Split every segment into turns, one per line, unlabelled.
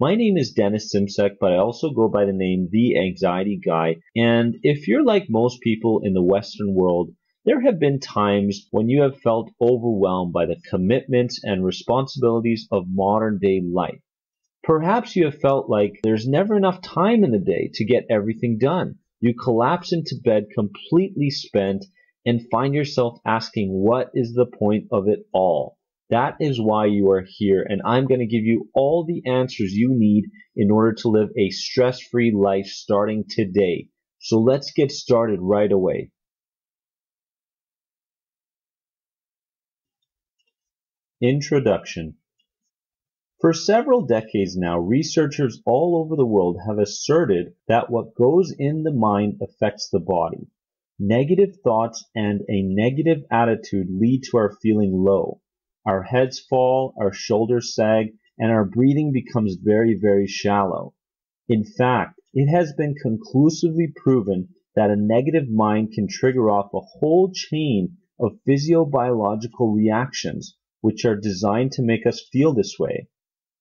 My name is Dennis Simsek, but I also go by the name The Anxiety Guy. And if you're like most people in the Western world, there have been times when you have felt overwhelmed by the commitments and responsibilities of modern day life. Perhaps you have felt like there's never enough time in the day to get everything done. You collapse into bed completely spent and find yourself asking, what is the point of it all? That is why you are here, and I'm going to give you all the answers you need in order to live a stress-free life starting today. So let's get started right away. Introduction. For several decades now, researchers all over the world have asserted that what goes in the mind affects the body. Negative thoughts and a negative attitude lead to our feeling low. Our heads fall, our shoulders sag, and our breathing becomes very, very shallow. In fact, it has been conclusively proven that a negative mind can trigger off a whole chain of physiobiological reactions which are designed to make us feel this way.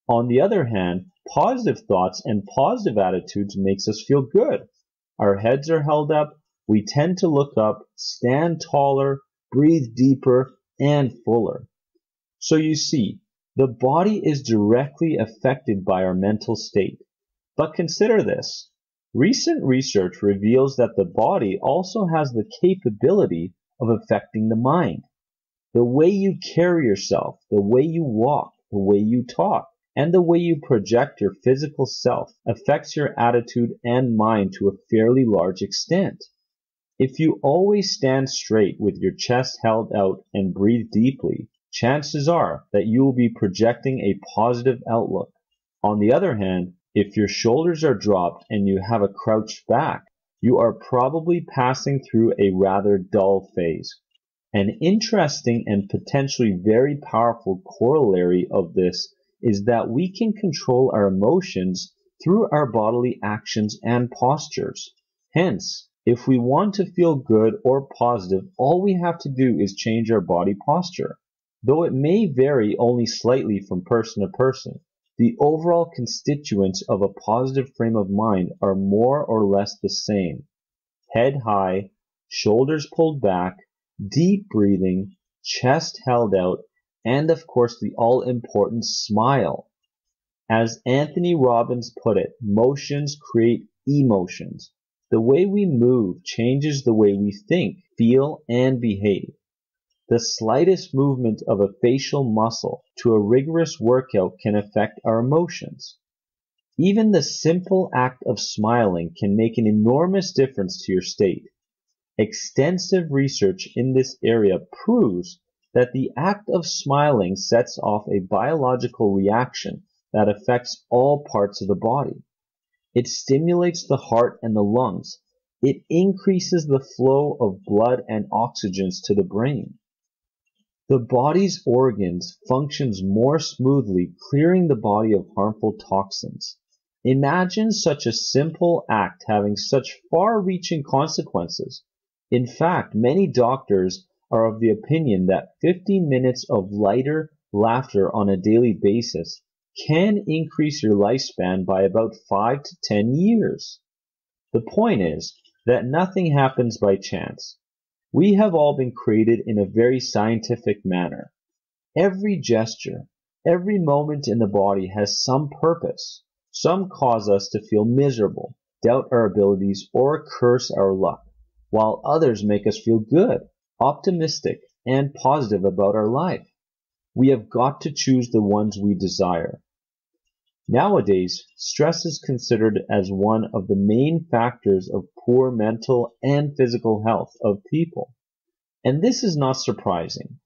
On the other hand, positive thoughts and positive attitudes makes us feel good. Our heads are held up, we tend to look up, stand taller, breathe deeper, and fuller. So you see, the body is directly affected by our mental state. But consider this. Recent research reveals that the body also has the capability of affecting the mind. The way you carry yourself, the way you walk, the way you talk, and the way you project your physical self affects your attitude and mind to a fairly large extent. If you always stand straight with your chest held out and breathe deeply, chances are that you will be projecting a positive outlook. On the other hand, if your shoulders are dropped and you have a crouched back, you are probably passing through a rather dull phase. An interesting and potentially very powerful corollary of this is that we can control our emotions through our bodily actions and postures. Hence, if we want to feel good or positive, all we have to do is change our body posture. Though it may vary only slightly from person to person, the overall constituents of a positive frame of mind are more or less the same. Head high, shoulders pulled back, deep breathing, chest held out, and of course the all-important smile. As Anthony Robbins put it, motions create emotions. The way we move changes the way we think, feel, and behave. The slightest movement of a facial muscle to a rigorous workout can affect our emotions. Even the simple act of smiling can make an enormous difference to your state. Extensive research in this area proves that the act of smiling sets off a biological reaction that affects all parts of the body. It stimulates the heart and the lungs. It increases the flow of blood and oxygens to the brain. The body's organs functions more smoothly, clearing the body of harmful toxins. Imagine such a simple act having such far-reaching consequences. In fact, many doctors are of the opinion that 15 minutes of lighter laughter on a daily basis can increase your lifespan by about 5 to 10 years. The point is that nothing happens by chance. We have all been created in a very scientific manner. Every gesture, every moment in the body has some purpose. Some cause us to feel miserable, doubt our abilities, or curse our luck, while others make us feel good, optimistic, and positive about our life. We have got to choose the ones we desire. Nowadays, stress is considered as one of the main factors of poor mental and physical health of people. And this is not surprising.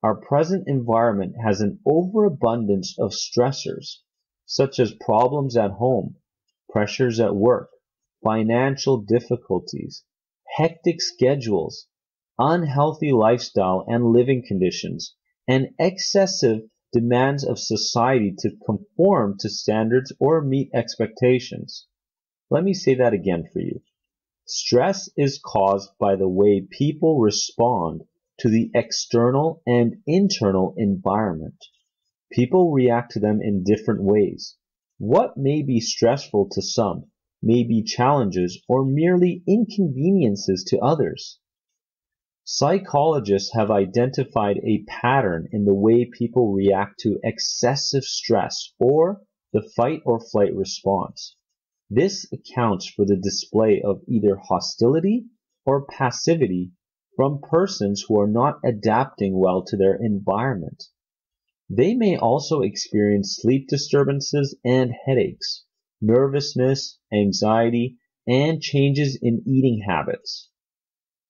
Our present environment has an overabundance of stressors, such as problems at home, pressures at work, financial difficulties, hectic schedules, unhealthy lifestyle and living conditions, and excessive demands of society to conform to standards or meet expectations. Let me say that again for you. Stress is caused by the way people respond to the external and internal environment. People react to them in different ways. What may be stressful to some may be challenges or merely inconveniences to others. Psychologists have identified a pattern in the way people react to excessive stress or the fight or flight response. This accounts for the display of either hostility or passivity from persons who are not adapting well to their environment. They may also experience sleep disturbances and headaches, nervousness, anxiety, and changes in eating habits.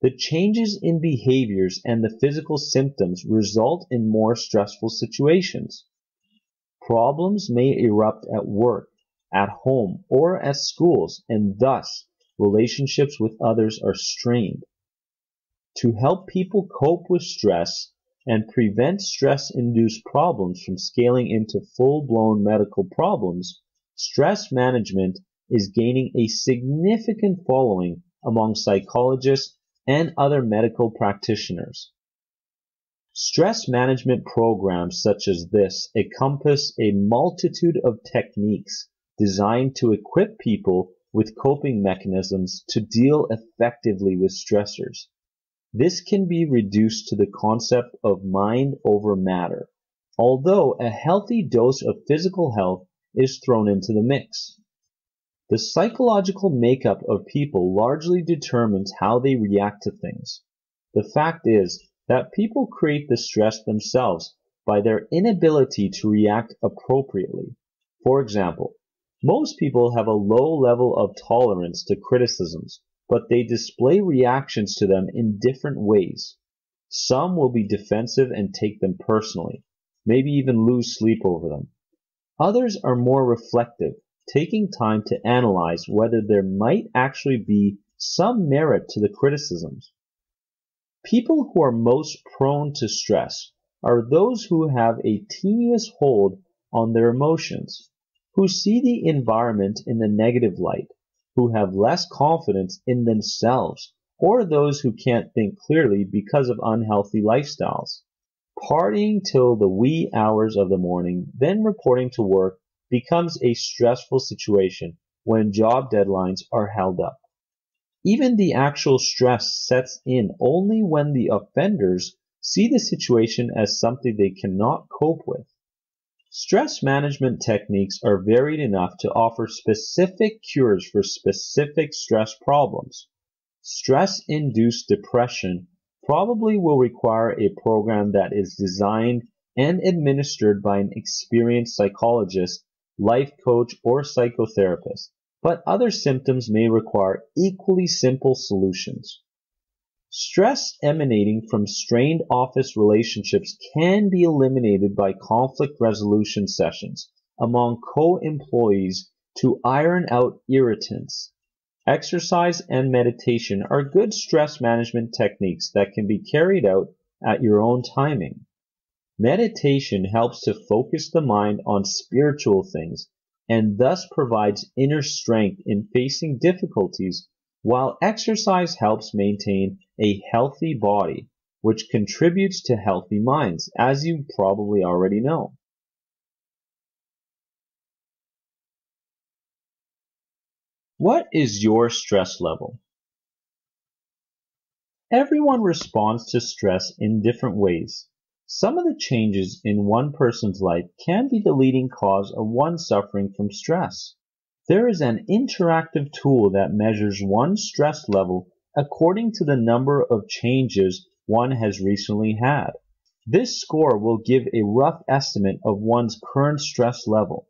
The changes in behaviors and the physical symptoms result in more stressful situations. Problems may erupt at work, at home, or at schools, and thus relationships with others are strained. To help people cope with stress and prevent stress-induced problems from scaling into full-blown medical problems, stress management is gaining a significant following among psychologists and other medical practitioners. Stress management programs such as this encompass a multitude of techniques designed to equip people with coping mechanisms to deal effectively with stressors. This can be reduced to the concept of mind over matter, although a healthy dose of physical health is thrown into the mix. The psychological makeup of people largely determines how they react to things. The fact is that people create the stress themselves by their inability to react appropriately. For example, most people have a low level of tolerance to criticisms, but they display reactions to them in different ways. Some will be defensive and take them personally, maybe even lose sleep over them. Others are more reflective, taking time to analyze whether there might actually be some merit to the criticisms. People who are most prone to stress are those who have a tenuous hold on their emotions, who see the environment in the negative light, who have less confidence in themselves, or those who can't think clearly because of unhealthy lifestyles. Partying till the wee hours of the morning, then reporting to work becomes a stressful situation when job deadlines are held up. Even the actual stress sets in only when the offenders see the situation as something they cannot cope with. Stress management techniques are varied enough to offer specific cures for specific stress problems. Stress-induced depression probably will require a program that is designed and administered by an experienced psychologist, life coach, or psychotherapist, but other symptoms may require equally simple solutions. Stress emanating from strained office relationships can be eliminated by conflict resolution sessions among co-employees to iron out irritants. Exercise and meditation are good stress management techniques that can be carried out at your own timing. Meditation helps to focus the mind on spiritual things and thus provides inner strength in facing difficulties, while exercise helps maintain a healthy body, which contributes to healthy minds, as you probably already know. What is your stress level? Everyone responds to stress in different ways. Some of the changes in one person's life can be the leading cause of one suffering from stress. There is an interactive tool that measures one's stress level according to the number of changes one has recently had. This score will give a rough estimate of one's current stress level.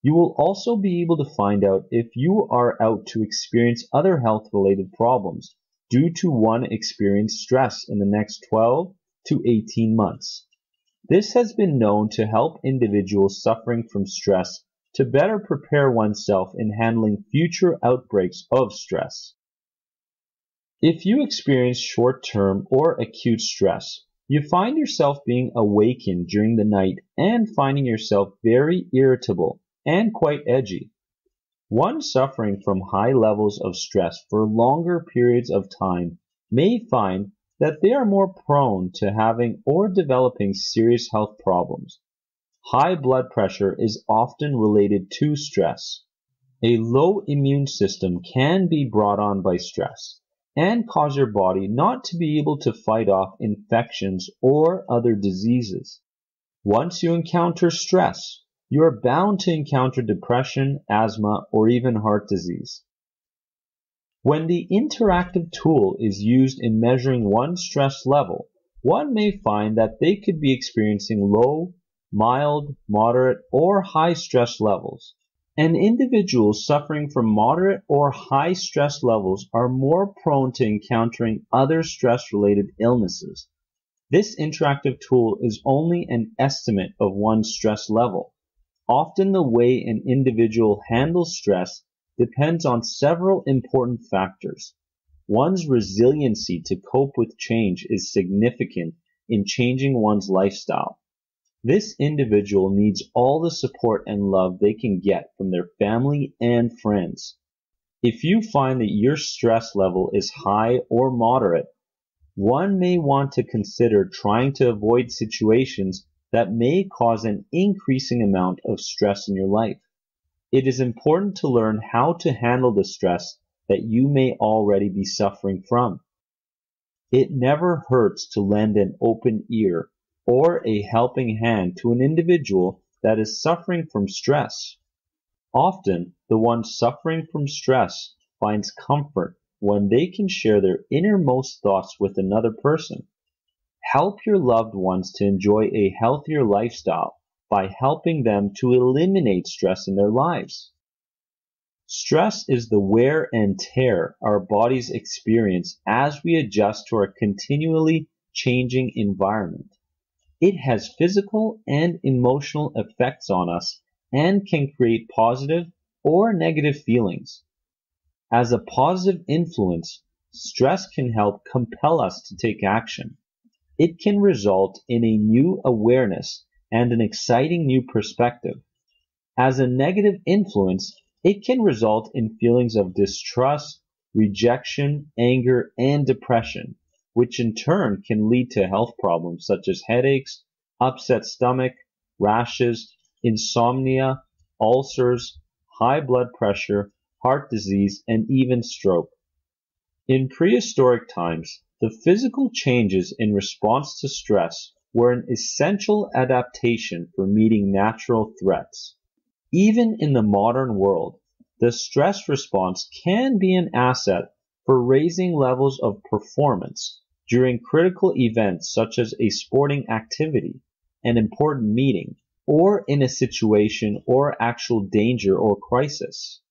You will also be able to find out if you are out to experience other health-related problems due to one experienced stress in the next 12 to 18 months. This has been known to help individuals suffering from stress to better prepare oneself in handling future outbreaks of stress. If you experience short-term or acute stress, you find yourself being awakened during the night and finding yourself very irritable and quite edgy. One suffering from high levels of stress for longer periods of time may find that they are more prone to having or developing serious health problems. High blood pressure is often related to stress. A low immune system can be brought on by stress and cause your body not to be able to fight off infections or other diseases. Once you encounter stress, you are bound to encounter depression, asthma, or even heart disease. When the interactive tool is used in measuring one's stress level, one may find that they could be experiencing low, mild, moderate, or high stress levels. And individuals suffering from moderate or high stress levels are more prone to encountering other stress-related illnesses. This interactive tool is only an estimate of one's stress level. Often the way an individual handles stress depends on several important factors. One's resiliency to cope with change is significant in changing one's lifestyle. This individual needs all the support and love they can get from their family and friends. If you find that your stress level is high or moderate, one may want to consider trying to avoid situations that may cause an increasing amount of stress in your life. It is important to learn how to handle the stress that you may already be suffering from. It never hurts to lend an open ear or a helping hand to an individual that is suffering from stress. Often, the one suffering from stress finds comfort when they can share their innermost thoughts with another person. Help your loved ones to enjoy a healthier lifestyle by helping them to eliminate stress in their lives. Stress is the wear and tear our bodies experience as we adjust to our continually changing environment. It has physical and emotional effects on us and can create positive or negative feelings. As a positive influence, stress can help compel us to take action. It can result in a new awareness and an exciting new perspective. As a negative influence, it can result in feelings of distrust, rejection, anger, and depression, which in turn can lead to health problems such as headaches, upset stomach, rashes, insomnia, ulcers, high blood pressure, heart disease, and even stroke. In prehistoric times, the physical changes in response to stress were an essential adaptation for meeting natural threats. Even in the modern world, the stress response can be an asset for raising levels of performance during critical events such as a sporting activity, an important meeting, or in a situation or actual danger or crisis.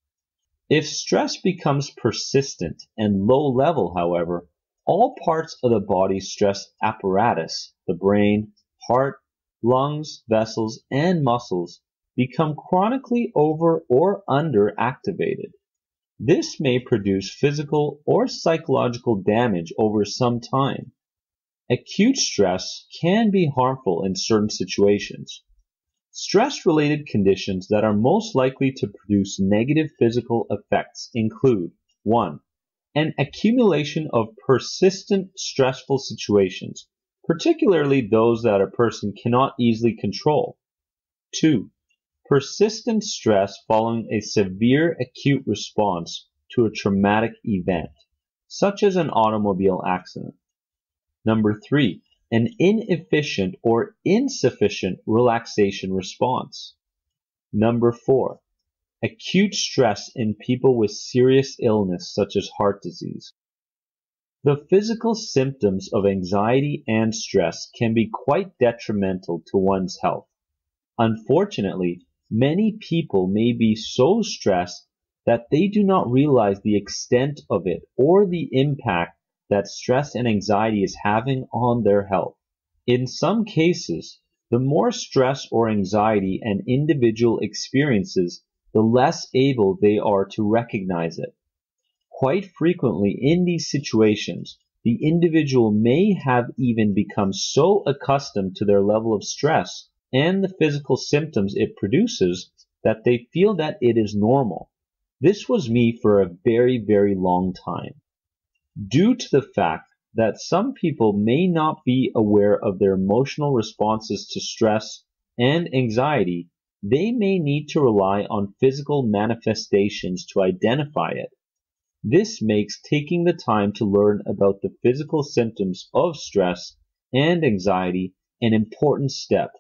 If stress becomes persistent and low level, however, all parts of the body's stress apparatus, the brain, heart, lungs, vessels, and muscles, become chronically over or under activated. This may produce physical or psychological damage over some time. Acute stress can be harmful in certain situations. Stress-related conditions that are most likely to produce negative physical effects include 1. An accumulation of persistent stressful situations, particularly those that a person cannot easily control. 2. Persistent stress following a severe acute response to a traumatic event, such as an automobile accident. 3. An inefficient or insufficient relaxation response. 4. Acute stress in people with serious illness such as heart disease. The physical symptoms of anxiety and stress can be quite detrimental to one's health. Unfortunately, many people may be so stressed that they do not realize the extent of it or the impact that stress and anxiety is having on their health. In some cases, the more stress or anxiety an individual experiences, the less able they are to recognize it. Quite frequently in these situations, the individual may have even become so accustomed to their level of stress and the physical symptoms it produces that they feel that it is normal. This was me for a very, very long time. Due to the fact that some people may not be aware of their emotional responses to stress and anxiety, they may need to rely on physical manifestations to identify it. This makes taking the time to learn about the physical symptoms of stress and anxiety an important step.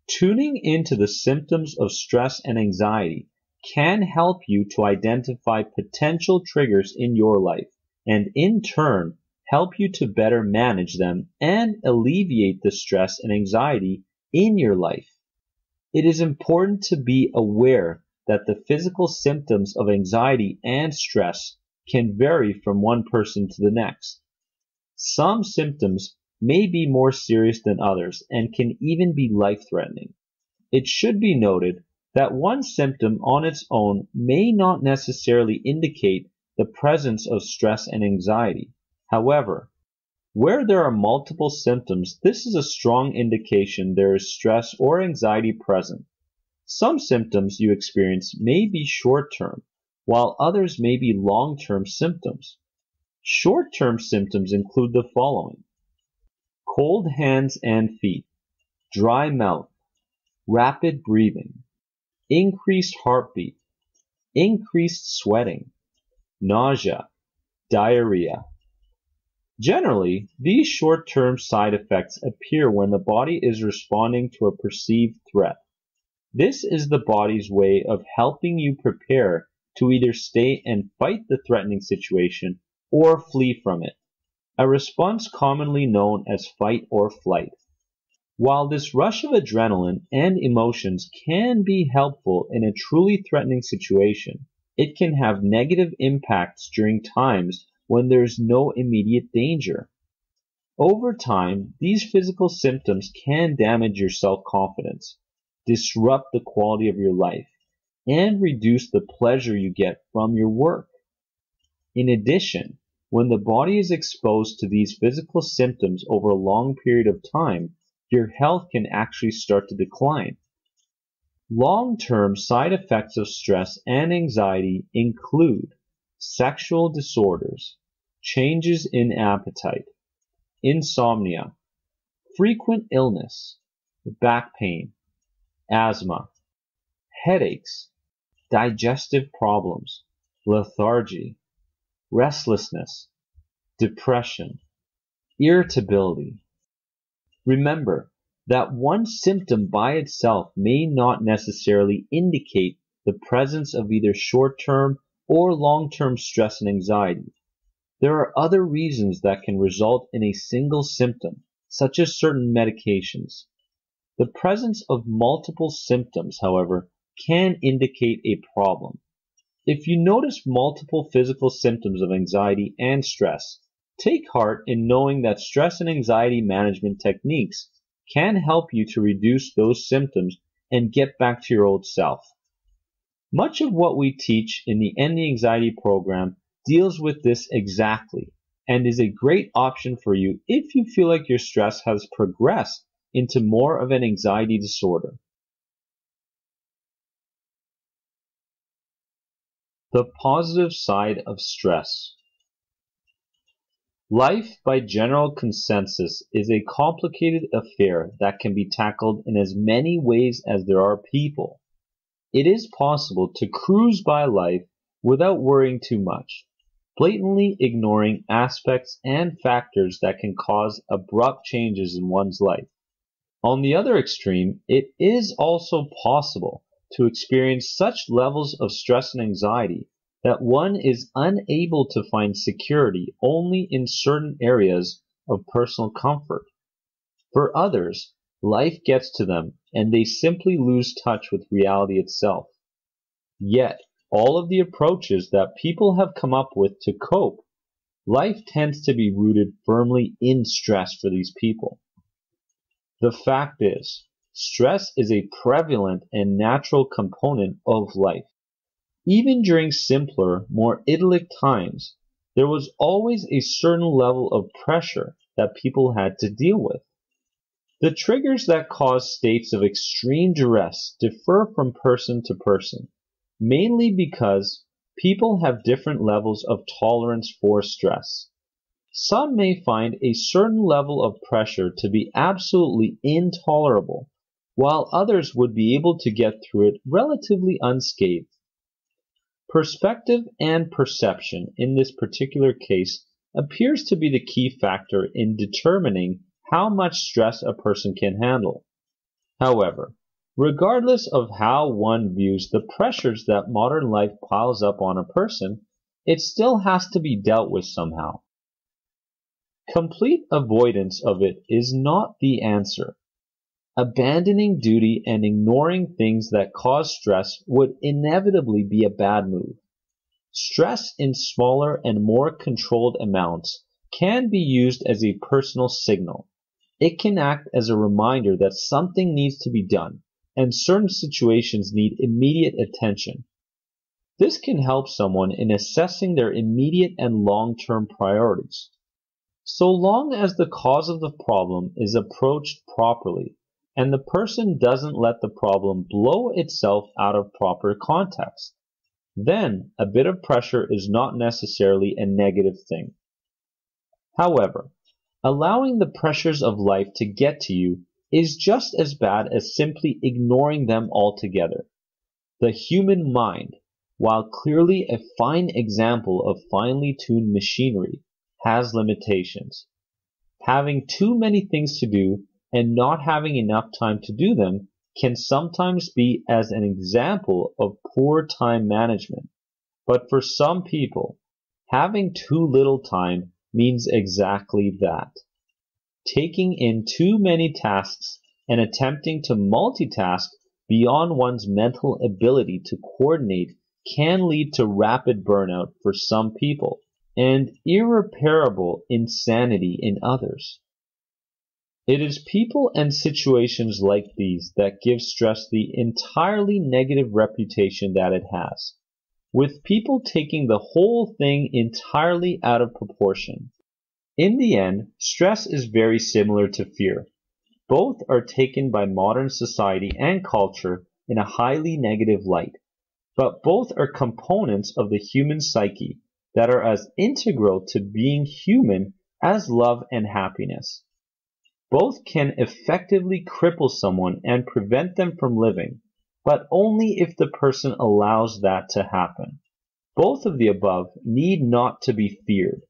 Tuning into the symptoms of stress and anxiety can help you to identify potential triggers in your life and in turn help you to better manage them and alleviate the stress and anxiety in your life. It is important to be aware that the physical symptoms of anxiety and stress can vary from one person to the next. Some symptoms may be more serious than others and can even be life-threatening. It should be noted that one symptom on its own may not necessarily indicate the presence of stress and anxiety. However, where there are multiple symptoms, this is a strong indication there is stress or anxiety present. Some symptoms you experience may be short-term, while others may be long-term symptoms. Short-term symptoms include the following: cold hands and feet, dry mouth, rapid breathing, increased heartbeat, increased sweating, nausea, diarrhea. Generally, these short-term side effects appear when the body is responding to a perceived threat. This is the body's way of helping you prepare to either stay and fight the threatening situation or flee from it, a response commonly known as fight or flight. While this rush of adrenaline and emotions can be helpful in a truly threatening situation, it can have negative impacts during times when there is no immediate danger. Over time, these physical symptoms can damage your self-confidence, disrupt the quality of your life, and reduce the pleasure you get from your work. In addition, when the body is exposed to these physical symptoms over a long period of time, your health can actually start to decline. Long-term side effects of stress and anxiety include sexual disorders, changes in appetite, insomnia, frequent illness, back pain, asthma, headaches, digestive problems, lethargy, restlessness, depression, irritability. Remember that one symptom by itself may not necessarily indicate the presence of either short-term or long-term stress and anxiety. There are other reasons that can result in a single symptom, such as certain medications. The presence of multiple symptoms, however, can indicate a problem. If you notice multiple physical symptoms of anxiety and stress, take heart in knowing that stress and anxiety management techniques can help you to reduce those symptoms and get back to your old self. Much of what we teach in the End the Anxiety program deals with this exactly and is a great option for you if you feel like your stress has progressed into more of an anxiety disorder. The positive side of stress. Life, by general consensus, is a complicated affair that can be tackled in as many ways as there are people. It is possible to cruise by life without worrying too much, blatantly ignoring aspects and factors that can cause abrupt changes in one's life. On the other extreme, it is also possible to experience such levels of stress and anxiety that one is unable to find security only in certain areas of personal comfort. For others, life gets to them and they simply lose touch with reality itself. Yet, all of the approaches that people have come up with to cope, life tends to be rooted firmly in stress for these people. The fact is, stress is a prevalent and natural component of life. Even during simpler, more idyllic times, there was always a certain level of pressure that people had to deal with. The triggers that cause states of extreme duress differ from person to person, mainly because people have different levels of tolerance for stress. Some may find a certain level of pressure to be absolutely intolerable, while others would be able to get through it relatively unscathed. Perspective and perception in this particular case appears to be the key factor in determining how much stress a person can handle. However, regardless of how one views the pressures that modern life piles up on a person, it still has to be dealt with somehow. Complete avoidance of it is not the answer. Abandoning duty and ignoring things that cause stress would inevitably be a bad move. Stress in smaller and more controlled amounts can be used as a personal signal. It can act as a reminder that something needs to be done, and certain situations need immediate attention. This can help someone in assessing their immediate and long-term priorities. So long as the cause of the problem is approached properly, and the person doesn't let the problem blow itself out of proper context, then a bit of pressure is not necessarily a negative thing. However, allowing the pressures of life to get to you is just as bad as simply ignoring them altogether. The human mind, while clearly a fine example of finely tuned machinery, has limitations. Having too many things to do and not having enough time to do them can sometimes be as an example of poor time management. But for some people, having too little time means exactly that. Taking in too many tasks and attempting to multitask beyond one's mental ability to coordinate can lead to rapid burnout for some people and irreparable insanity in others. It is people and situations like these that give stress the entirely negative reputation that it has, with people taking the whole thing entirely out of proportion. In the end, stress is very similar to fear. Both are taken by modern society and culture in a highly negative light, but both are components of the human psyche that are as integral to being human as love and happiness. Both can effectively cripple someone and prevent them from living, but only if the person allows that to happen. Both of the above need not to be feared,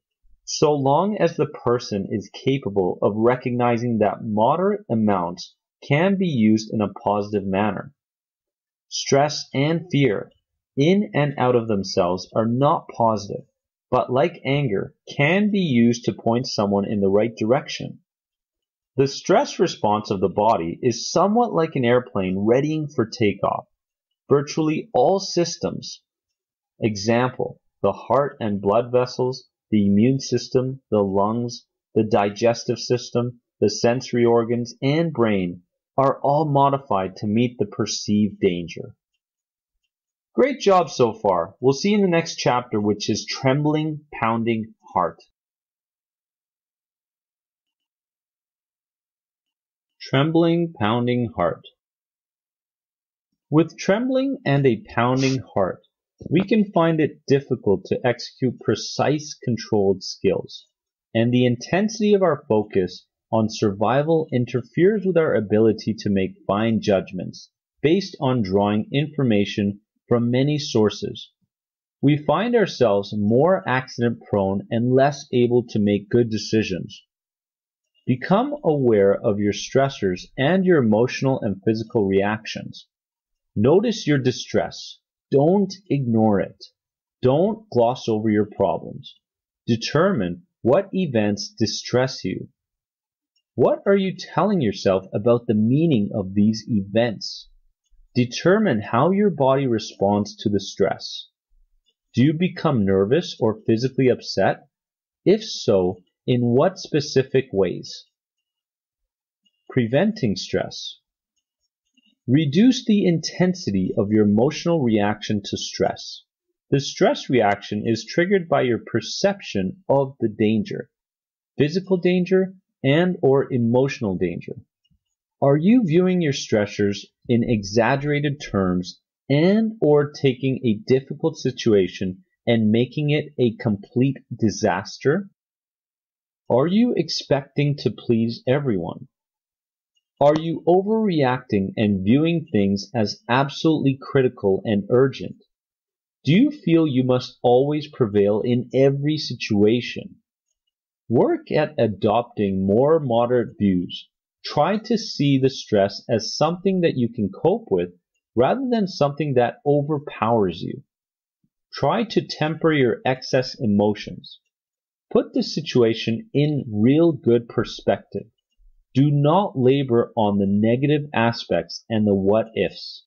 so long as the person is capable of recognizing that moderate amounts can be used in a positive manner. Stress and fear, in and out of themselves, are not positive, but like anger, can be used to point someone in the right direction. The stress response of the body is somewhat like an airplane readying for takeoff. Virtually all systems, example, the heart and blood vessels, the immune system, the lungs, the digestive system, the sensory organs, and brain, are all modified to meet the perceived danger. Great job so far. We'll see you in the next chapter, which is Trembling, Pounding Heart. Trembling, pounding heart. With trembling and a pounding heart, we can find it difficult to execute precise, controlled skills, and the intensity of our focus on survival interferes with our ability to make fine judgments based on drawing information from many sources. We find ourselves more accident-prone and less able to make good decisions. Become aware of your stressors and your emotional and physical reactions. Notice your distress. Don't ignore it. Don't gloss over your problems. Determine what events distress you. What are you telling yourself about the meaning of these events? Determine how your body responds to the stress. Do you become nervous or physically upset? If so, in what specific ways? Preventing stress. Reduce the intensity of your emotional reaction to stress. The stress reaction is triggered by your perception of the danger, physical danger and or emotional danger. Are you viewing your stressors in exaggerated terms and or taking a difficult situation and making it a complete disaster? Are you expecting to please everyone? Are you overreacting and viewing things as absolutely critical and urgent? Do you feel you must always prevail in every situation? Work at adopting more moderate views. Try to see the stress as something that you can cope with rather than something that overpowers you. Try to temper your excess emotions. Put the situation in real good perspective. Do not labor on the negative aspects and the what-ifs.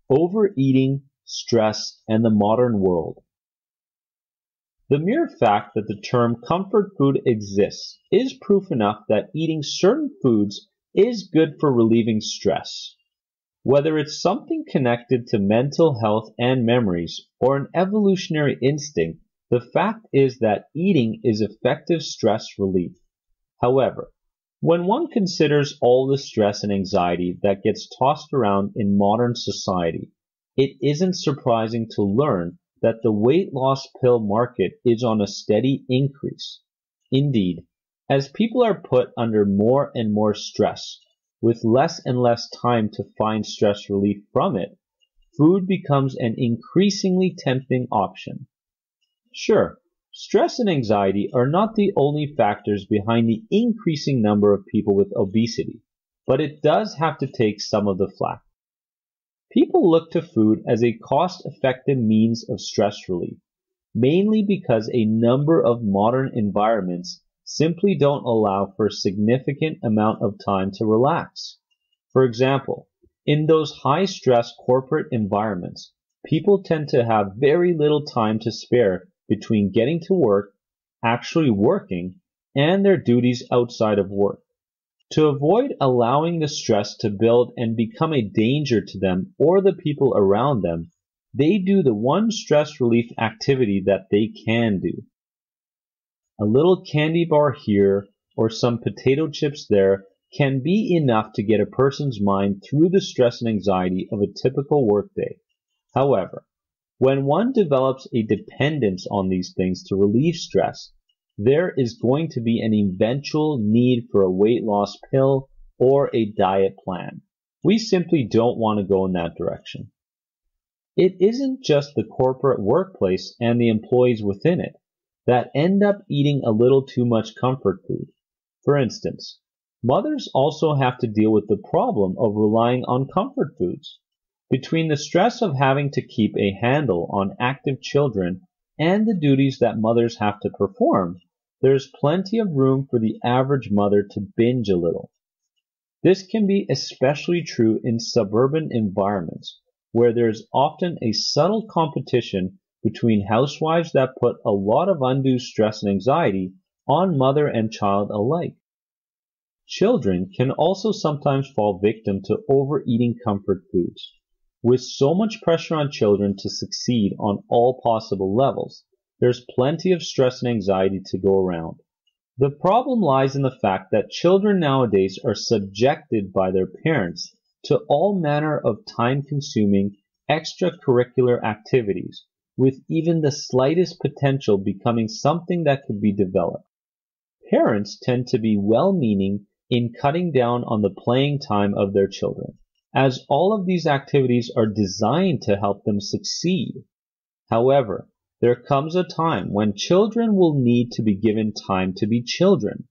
Overeating, stress, and the modern world. The mere fact that the term comfort food exists is proof enough that eating certain foods is good for relieving stress. Whether it's something connected to mental health and memories or an evolutionary instinct, the fact is that eating is effective stress relief. However, when one considers all the stress and anxiety that gets tossed around in modern society, it isn't surprising to learn that the weight loss pill market is on a steady increase. Indeed, as people are put under more and more stress, with less and less time to find stress relief from it, food becomes an increasingly tempting option. Sure, stress and anxiety are not the only factors behind the increasing number of people with obesity, but it does have to take some of the flak. People look to food as a cost-effective means of stress relief, mainly because a number of modern environments simply don't allow for a significant amount of time to relax. For example, in those high-stress corporate environments, people tend to have very little time to spare between getting to work, actually working, and their duties outside of work. To avoid allowing the stress to build and become a danger to them or the people around them, they do the one stress relief activity that they can do. A little candy bar here or some potato chips there can be enough to get a person's mind through the stress and anxiety of a typical workday. However, when one develops a dependence on these things to relieve stress, there is going to be an eventual need for a weight loss pill or a diet plan. We simply don't want to go in that direction. It isn't just the corporate workplace and the employees within it that end up eating a little too much comfort food. For instance, mothers also have to deal with the problem of relying on comfort foods. Between the stress of having to keep a handle on active children and the duties that mothers have to perform, there is plenty of room for the average mother to binge a little. This can be especially true in suburban environments, where there is often a subtle competition between housewives that put a lot of undue stress and anxiety on mother and child alike. Children can also sometimes fall victim to overeating comfort foods. With so much pressure on children to succeed on all possible levels, there's plenty of stress and anxiety to go around. The problem lies in the fact that children nowadays are subjected by their parents to all manner of time-consuming extracurricular activities, with even the slightest potential becoming something that could be developed. Parents tend to be well-meaning in cutting down on the playing time of their children, as all of these activities are designed to help them succeed. However, there comes a time when children will need to be given time to be children.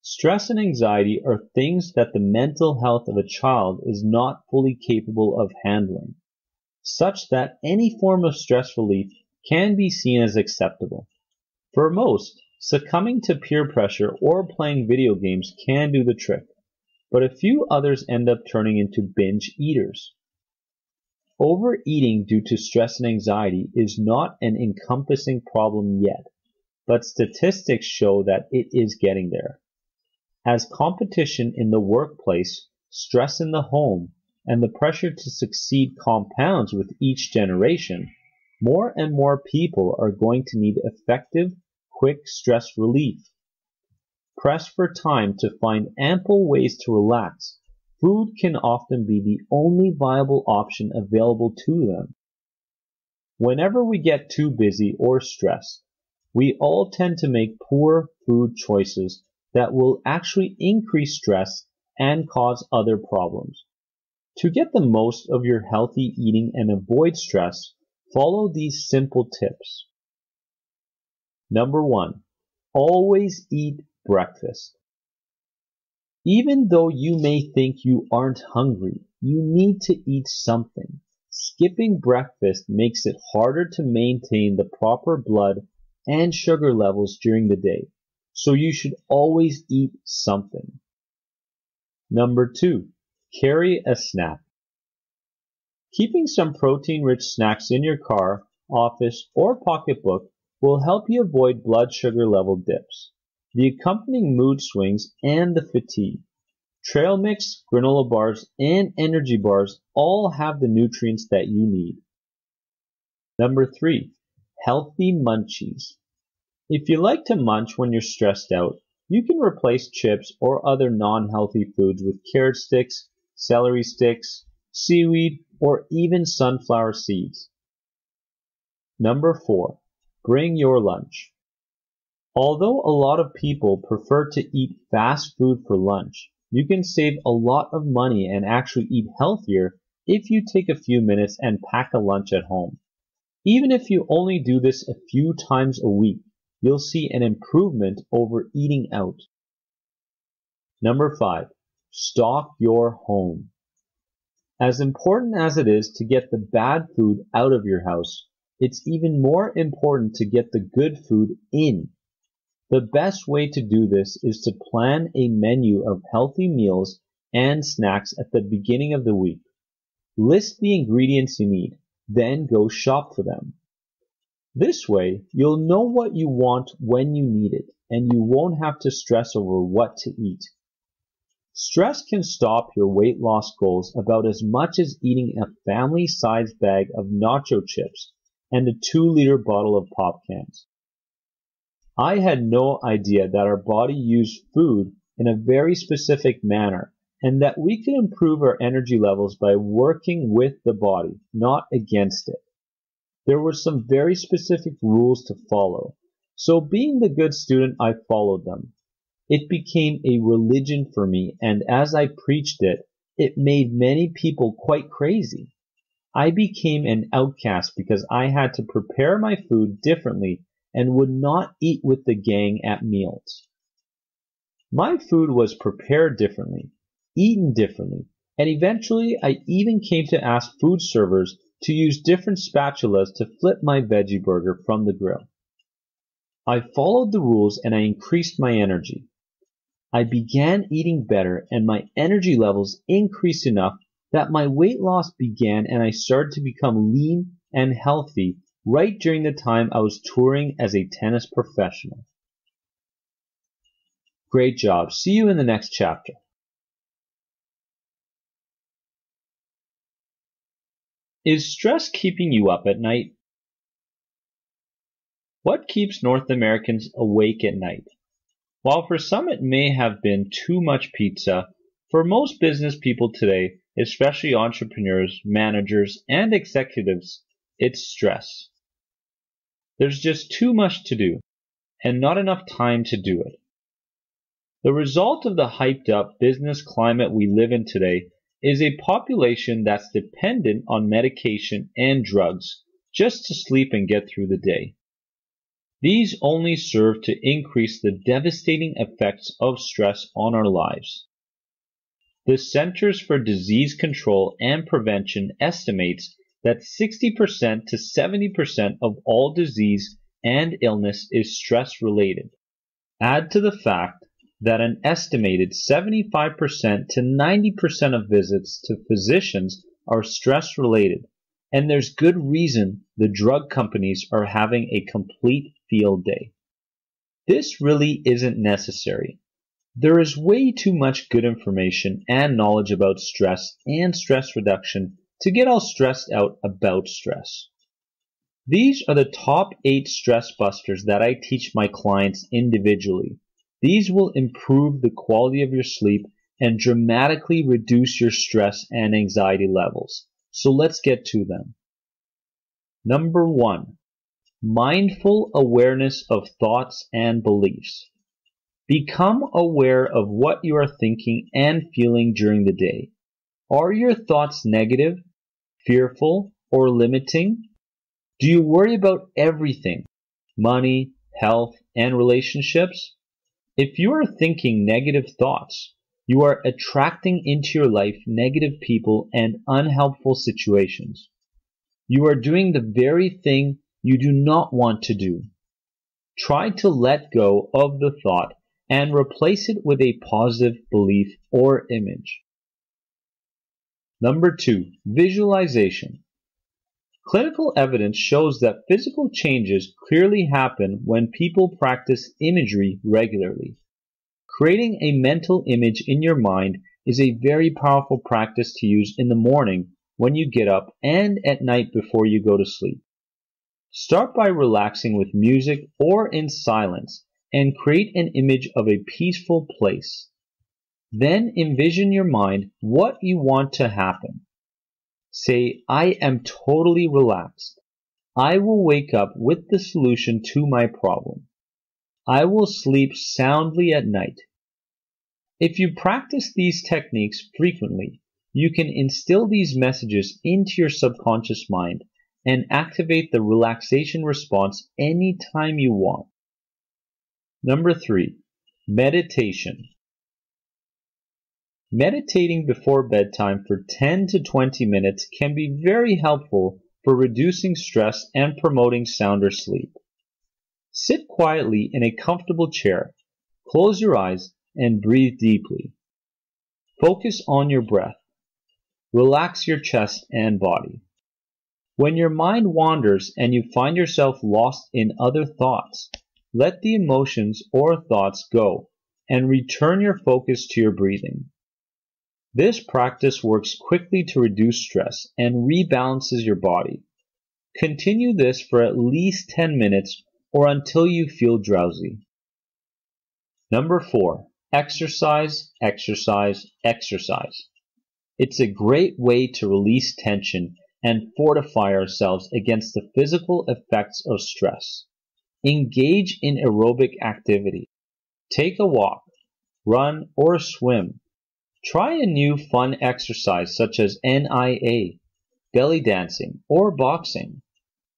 Stress and anxiety are things that the mental health of a child is not fully capable of handling, such that any form of stress relief can be seen as acceptable. For most, succumbing to peer pressure or playing video games can do the trick, but a few others end up turning into binge eaters. Overeating due to stress and anxiety is not an encompassing problem yet, but statistics show that it is getting there. As competition in the workplace, stress in the home, and the pressure to succeed compounds with each generation, more and more people are going to need effective, quick stress relief. Pressed for time to find ample ways to relax, food can often be the only viable option available to them. Whenever we get too busy or stressed, We all tend to make poor food choices that will actually increase stress and cause other problems. To get the most of your healthy eating and avoid stress, follow these simple tips. Number 1, always eat breakfast. Even though you may think you aren't hungry, you need to eat something. Skipping breakfast makes it harder to maintain the proper blood and sugar levels during the day, so you should always eat something. Number 2, carry a snack. Keeping some protein-rich snacks in your car, office, or pocketbook will help you avoid blood sugar level dips, the accompanying mood swings, and the fatigue. Trail mix, granola bars, and energy bars all have the nutrients that you need. Number 3, healthy munchies. If you like to munch when you're stressed out, you can replace chips or other non-healthy foods with carrot sticks, celery sticks, seaweed, or even sunflower seeds. Number 4, bring your lunch. Although a lot of people prefer to eat fast food for lunch, you can save a lot of money and actually eat healthier if you take a few minutes and pack a lunch at home. Even if you only do this a few times a week, you'll see an improvement over eating out. Number 5, stock your home. As important as it is to get the bad food out of your house, it's even more important to get the good food in. The best way to do this is to plan a menu of healthy meals and snacks at the beginning of the week. List the ingredients you need, then go shop for them. This way, you'll know what you want when you need it, and you won't have to stress over what to eat. Stress can stop your weight loss goals about as much as eating a family-sized bag of nacho chips and a 2-liter bottle of pop cans. I had no idea that our body used food in a very specific manner and that we could improve our energy levels by working with the body, not against it. There were some very specific rules to follow, so being the good student, I followed them. It became a religion for me, and as I preached it, it made many people quite crazy. I became an outcast because I had to prepare my food differently and would not eat with the gang at meals. My food was prepared differently, eaten differently, and eventually I even came to ask food servers to use different spatulas to flip my veggie burger from the grill. I followed the rules and I increased my energy. I began eating better and my energy levels increased enough that my weight loss began and I started to become lean and healthy right during the time I was touring as a tennis professional. Great job. See you in the next chapter. Is stress keeping you up at night? What keeps North Americans awake at night? While for some it may have been too much pizza, for most business people today, especially entrepreneurs, managers, and executives, it's stress. There's just too much to do, and not enough time to do it. The result of the hyped up business climate we live in today is a population that's dependent on medication and drugs just to sleep and get through the day. These only serve to increase the devastating effects of stress on our lives. The Centers for Disease Control and Prevention estimates that 60% to 70% of all disease and illness is stress-related. Add to the fact that an estimated 75% to 90% of visits to physicians are stress-related, and there's good reason the drug companies are having a complete field day. This really isn't necessary. There is way too much good information and knowledge about stress and stress reduction to get all stressed out about stress. These are the top 8 stress busters that I teach my clients individually. These will improve the quality of your sleep and dramatically reduce your stress and anxiety levels. So let's get to them. Number 1. Mindful awareness of thoughts and beliefs. Become aware of what you are thinking and feeling during the day. Are your thoughts negative, fearful, or limiting? Do you worry about everything? Money, health, and relationships? If you are thinking negative thoughts, you are attracting into your life negative people and unhelpful situations. You are doing the very thing you do not want to do. Try to let go of the thought and replace it with a positive belief or image. Number 2, visualization. Clinical evidence shows that physical changes clearly happen when people practice imagery regularly. Creating a mental image in your mind is a very powerful practice to use in the morning when you get up and at night before you go to sleep. Start by relaxing with music or in silence and create an image of a peaceful place. Then envision your mind what you want to happen. Say, I am totally relaxed. I will wake up with the solution to my problem. I will sleep soundly at night. If you practice these techniques frequently, you can instill these messages into your subconscious mind and activate the relaxation response anytime you want. Number 3, meditation. Meditating before bedtime for 10 to 20 minutes can be very helpful for reducing stress and promoting sounder sleep. Sit quietly in a comfortable chair, close your eyes, and breathe deeply. Focus on your breath. Relax your chest and body. When your mind wanders and you find yourself lost in other thoughts, let the emotions or thoughts go and return your focus to your breathing. This practice works quickly to reduce stress and rebalances your body. Continue this for at least 10 minutes or until you feel drowsy. Number 4, exercise, exercise, exercise. It's a great way to release tension and fortify ourselves against the physical effects of stress. Engage in aerobic activity. Take a walk, run, or swim. Try a new fun exercise such as NIA, belly dancing, or boxing.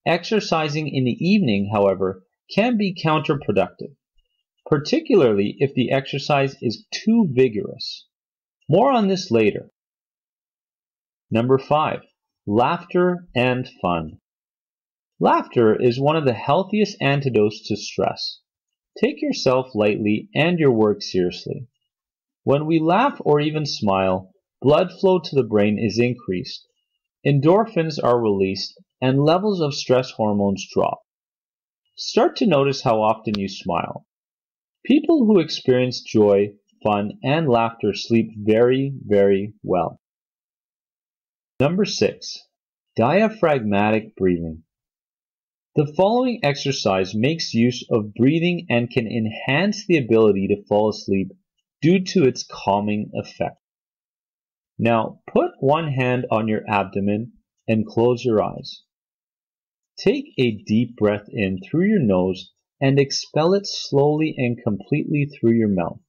Exercising in the evening, however, can be counterproductive, particularly if the exercise is too vigorous. More on this later. Number 5, laughter and fun. Laughter is one of the healthiest antidotes to stress. Take yourself lightly and your work seriously. When we laugh or even smile, blood flow to the brain is increased. Endorphins are released and levels of stress hormones drop. Start to notice how often you smile. People who experience joy, fun, and laughter sleep very, very well. Number 6, diaphragmatic breathing. The following exercise makes use of breathing and can enhance the ability to fall asleep due to its calming effect. Now, put one hand on your abdomen and close your eyes. Take a deep breath in through your nose and expel it slowly and completely through your mouth.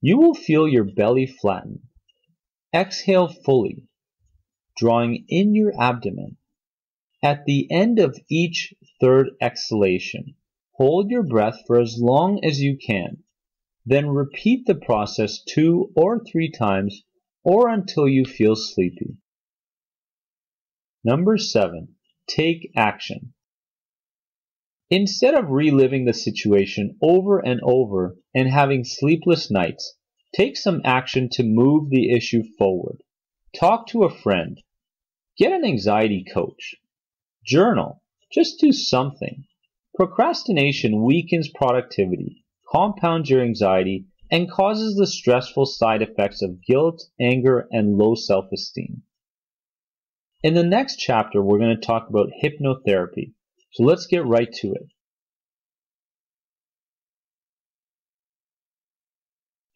You will feel your belly flatten. Exhale fully, drawing in your abdomen. At the end of each third exhalation, hold your breath for as long as you can. Then repeat the process 2 or 3 times or until you feel sleepy. Number 7, take action. Instead of reliving the situation over and over and having sleepless nights, take some action to move the issue forward. Talk to a friend. Get an anxiety coach. Journal. Just do something. Procrastination weakens productivity, compounds your anxiety, and causes the stressful side effects of guilt, anger, and low self-esteem. In the next chapter, we're going to talk about hypnotherapy. So let's get right to it.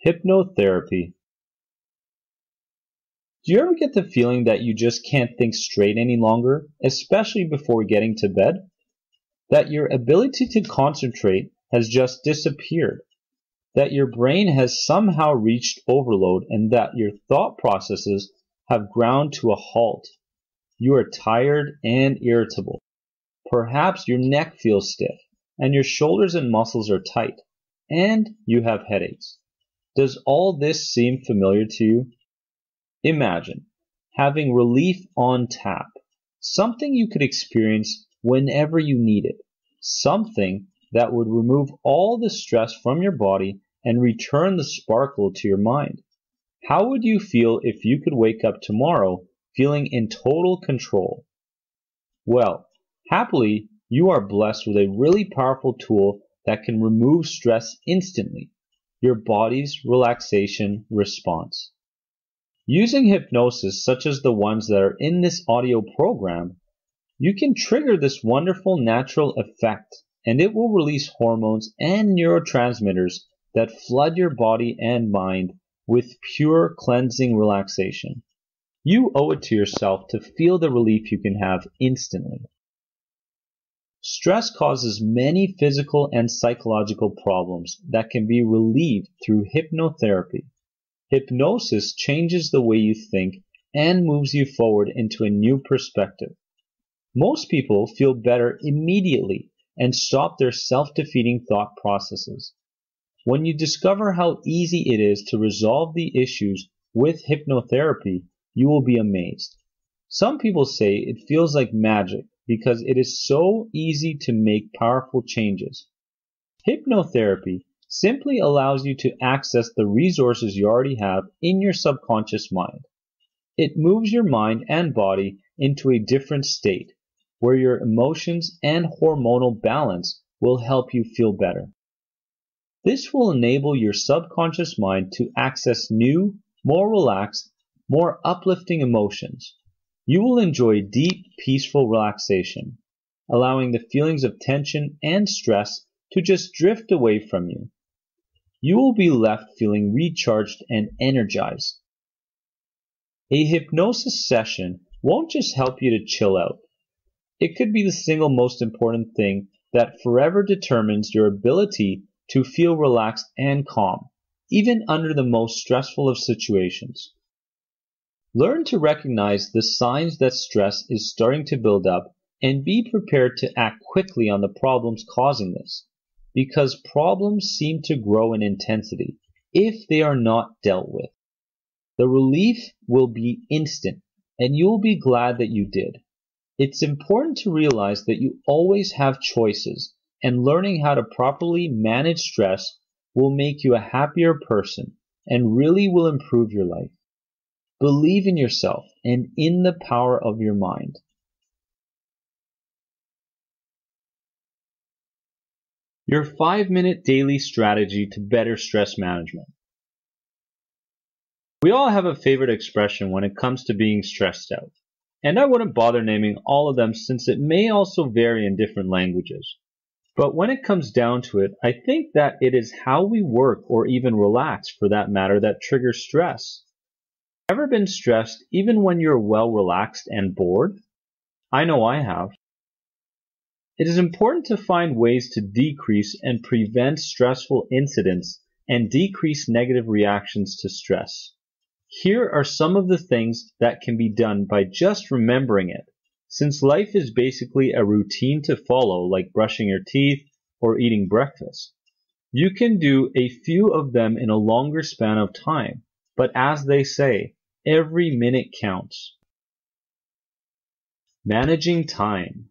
Hypnotherapy. Do you ever get the feeling that you just can't think straight any longer, especially before getting to bed? that your ability to concentrate has just disappeared, that your brain has somehow reached overload, and that your thought processes have ground to a halt. You are tired and irritable. Perhaps your neck feels stiff, and your shoulders and muscles are tight, and you have headaches. Does all this seem familiar to you? Imagine having relief on tap, something you could experience whenever you need it, something that would remove all the stress from your body and return the sparkle to your mind. How would you feel if you could wake up tomorrow feeling in total control? Well, happily, you are blessed with a really powerful tool that can remove stress instantly, your body's relaxation response. Using hypnosis such as the ones that are in this audio program, you can trigger this wonderful natural effect, and it will release hormones and neurotransmitters that flood your body and mind with pure cleansing relaxation. You owe it to yourself to feel the relief you can have instantly. Stress causes many physical and psychological problems that can be relieved through hypnotherapy. Hypnosis changes the way you think and moves you forward into a new perspective. Most people feel better immediately and stop their self-defeating thought processes. When you discover how easy it is to resolve the issues with hypnotherapy, you will be amazed. Some people say it feels like magic because it is so easy to make powerful changes. Hypnotherapy simply allows you to access the resources you already have in your subconscious mind. It moves your mind and body into a different state, where your emotions and hormonal balance will help you feel better. This will enable your subconscious mind to access new, more relaxed, more uplifting emotions. You will enjoy deep, peaceful relaxation, allowing the feelings of tension and stress to just drift away from you. You will be left feeling recharged and energized. A hypnosis session won't just help you to chill out. It could be the single most important thing that forever determines your ability to feel relaxed and calm, even under the most stressful of situations. Learn to recognize the signs that stress is starting to build up and be prepared to act quickly on the problems causing this, because problems seem to grow in intensity if they are not dealt with. The relief will be instant, and you'll be glad that you did. It's important to realize that you always have choices, and learning how to properly manage stress will make you a happier person and really will improve your life. Believe in yourself and in the power of your mind. Your 5-minute daily strategy to better stress management. We all have a favorite expression when it comes to being stressed out, and I wouldn't bother naming all of them since it may also vary in different languages. But when it comes down to it, I think that it is how we work or even relax for that matter that triggers stress. Ever been stressed even when you're well relaxed and bored? I know I have. It is important to find ways to decrease and prevent stressful incidents and decrease negative reactions to stress. Here are some of the things that can be done by just remembering it, since life is basically a routine to follow, like brushing your teeth or eating breakfast. You can do a few of them in a longer span of time, but as they say, every minute counts. Managing time.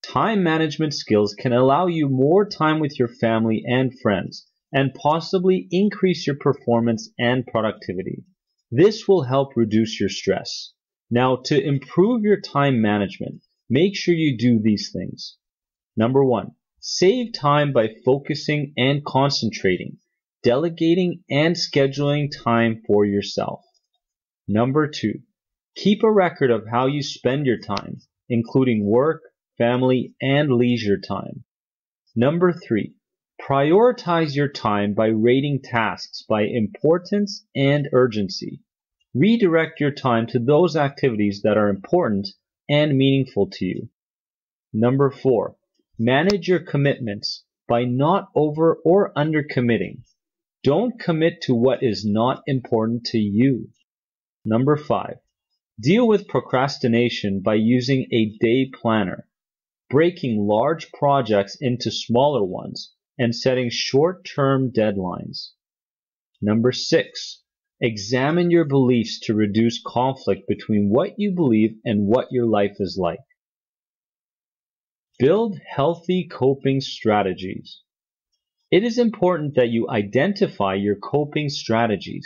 Time management skills can allow you more time with your family and friends, and possibly increase your performance and productivity. This will help reduce your stress. Now, to improve your time management, make sure you do these things. Number 1, save time by focusing and concentrating, delegating and scheduling time for yourself. Number 2, keep a record of how you spend your time, including work, family, and leisure time. Number 3, prioritize your time by rating tasks by importance and urgency. Redirect your time to those activities that are important and meaningful to you. Number 4, Manage your commitments by not over or under committing. Don't commit to what is not important to you. Number 5. Deal with procrastination by using a day planner, breaking large projects into smaller ones, and setting short-term deadlines. Number 6. Examine your beliefs to reduce conflict between what you believe and what your life is like. Build healthy coping strategies. It is important that you identify your coping strategies.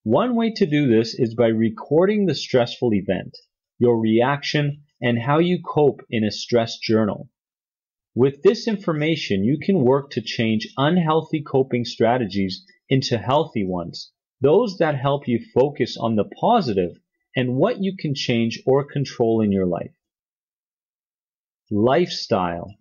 One way to do this is by recording the stressful event, your reaction, and how you cope in a stress journal. With this information, you can work to change unhealthy coping strategies into healthy ones, those that help you focus on the positive and what you can change or control in your life. Lifestyle.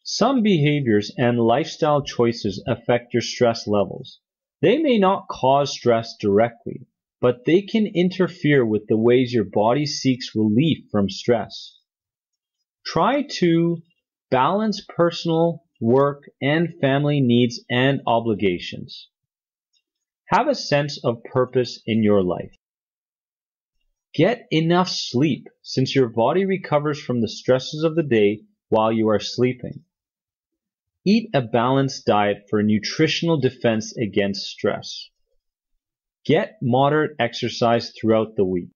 Some behaviors and lifestyle choices affect your stress levels. They may not cause stress directly, but they can interfere with the ways your body seeks relief from stress. Try to balance personal, work, and family needs and obligations. Have a sense of purpose in your life. Get enough sleep, since your body recovers from the stresses of the day while you are sleeping. Eat a balanced diet for nutritional defense against stress. Get moderate exercise throughout the week.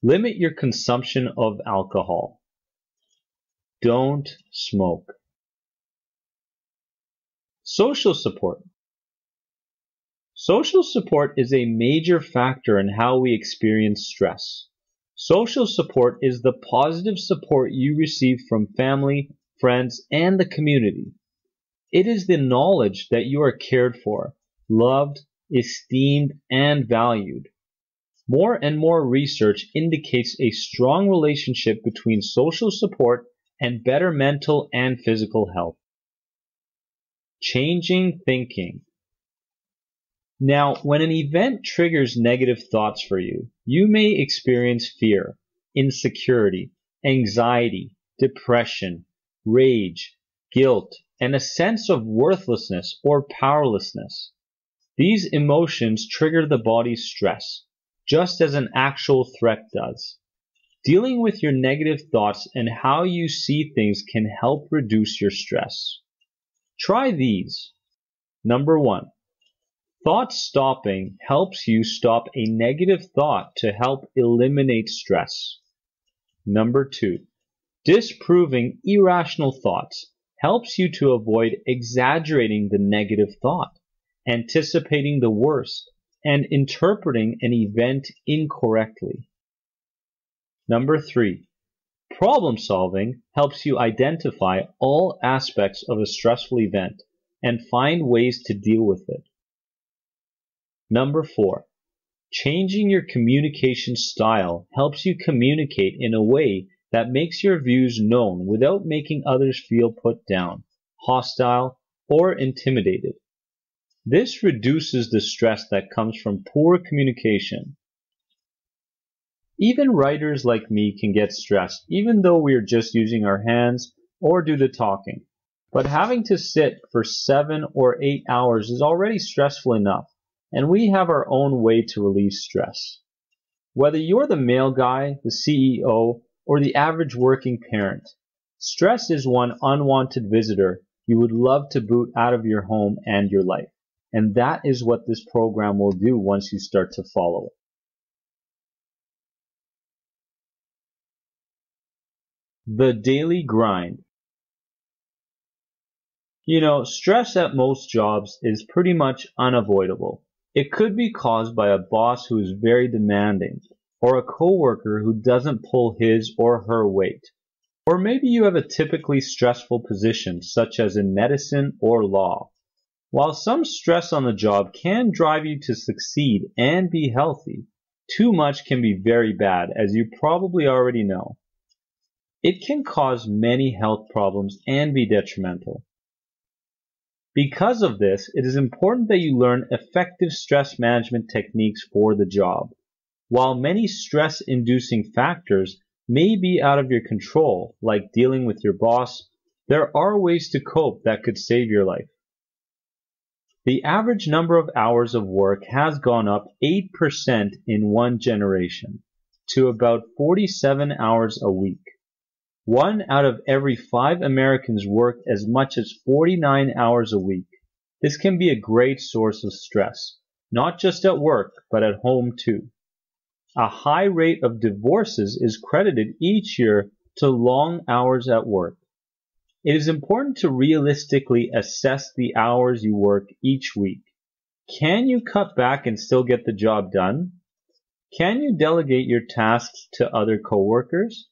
Limit your consumption of alcohol. Don't smoke. Social support. Social support is a major factor in how we experience stress. Social support is the positive support you receive from family, friends, and the community. It is the knowledge that you are cared for, loved, esteemed, and valued. More and more research indicates a strong relationship between social support and better mental and physical health. Changing thinking. Now, when an event triggers negative thoughts for you, you may experience fear, insecurity, anxiety, depression, rage, guilt, and a sense of worthlessness or powerlessness. These emotions trigger the body's stress, just as an actual threat does. Dealing with your negative thoughts and how you see things can help reduce your stress. Try these. Number 1. Thought stopping helps you stop a negative thought to help eliminate stress. Number 2. Disproving irrational thoughts helps you to avoid exaggerating the negative thought, anticipating the worst, and interpreting an event incorrectly. Number 3. Problem solving helps you identify all aspects of a stressful event and find ways to deal with it. Number 4. Changing your communication style helps you communicate in a way that makes your views known without making others feel put down, hostile, or intimidated. This reduces the stress that comes from poor communication. Even writers like me can get stressed, even though we are just using our hands or do the talking. But having to sit for 7 or 8 hours is already stressful enough, and we have our own way to release stress. Whether you're the mail guy, the CEO, or the average working parent, stress is one unwanted visitor you would love to boot out of your home and your life. And that is what this program will do once you start to follow it. The daily grind. Stress at most jobs is pretty much unavoidable. It could be caused by a boss who is very demanding, or a coworker who doesn't pull his or her weight. Or maybe you have a typically stressful position, such as in medicine or law. While some stress on the job can drive you to succeed and be healthy, too much can be very bad, as you probably already know. It can cause many health problems and be detrimental. Because of this, it is important that you learn effective stress management techniques for the job. While many stress-inducing factors may be out of your control, like dealing with your boss, there are ways to cope that could save your life. The average number of hours of work has gone up 8% in one generation, to about 47 hours a week. 1 out of every 5 Americans work as much as 49 hours a week. This can be a great source of stress, not just at work, but at home too. A high rate of divorces is credited each year to long hours at work. It is important to realistically assess the hours you work each week. Can you cut back and still get the job done? Can you delegate your tasks to other coworkers?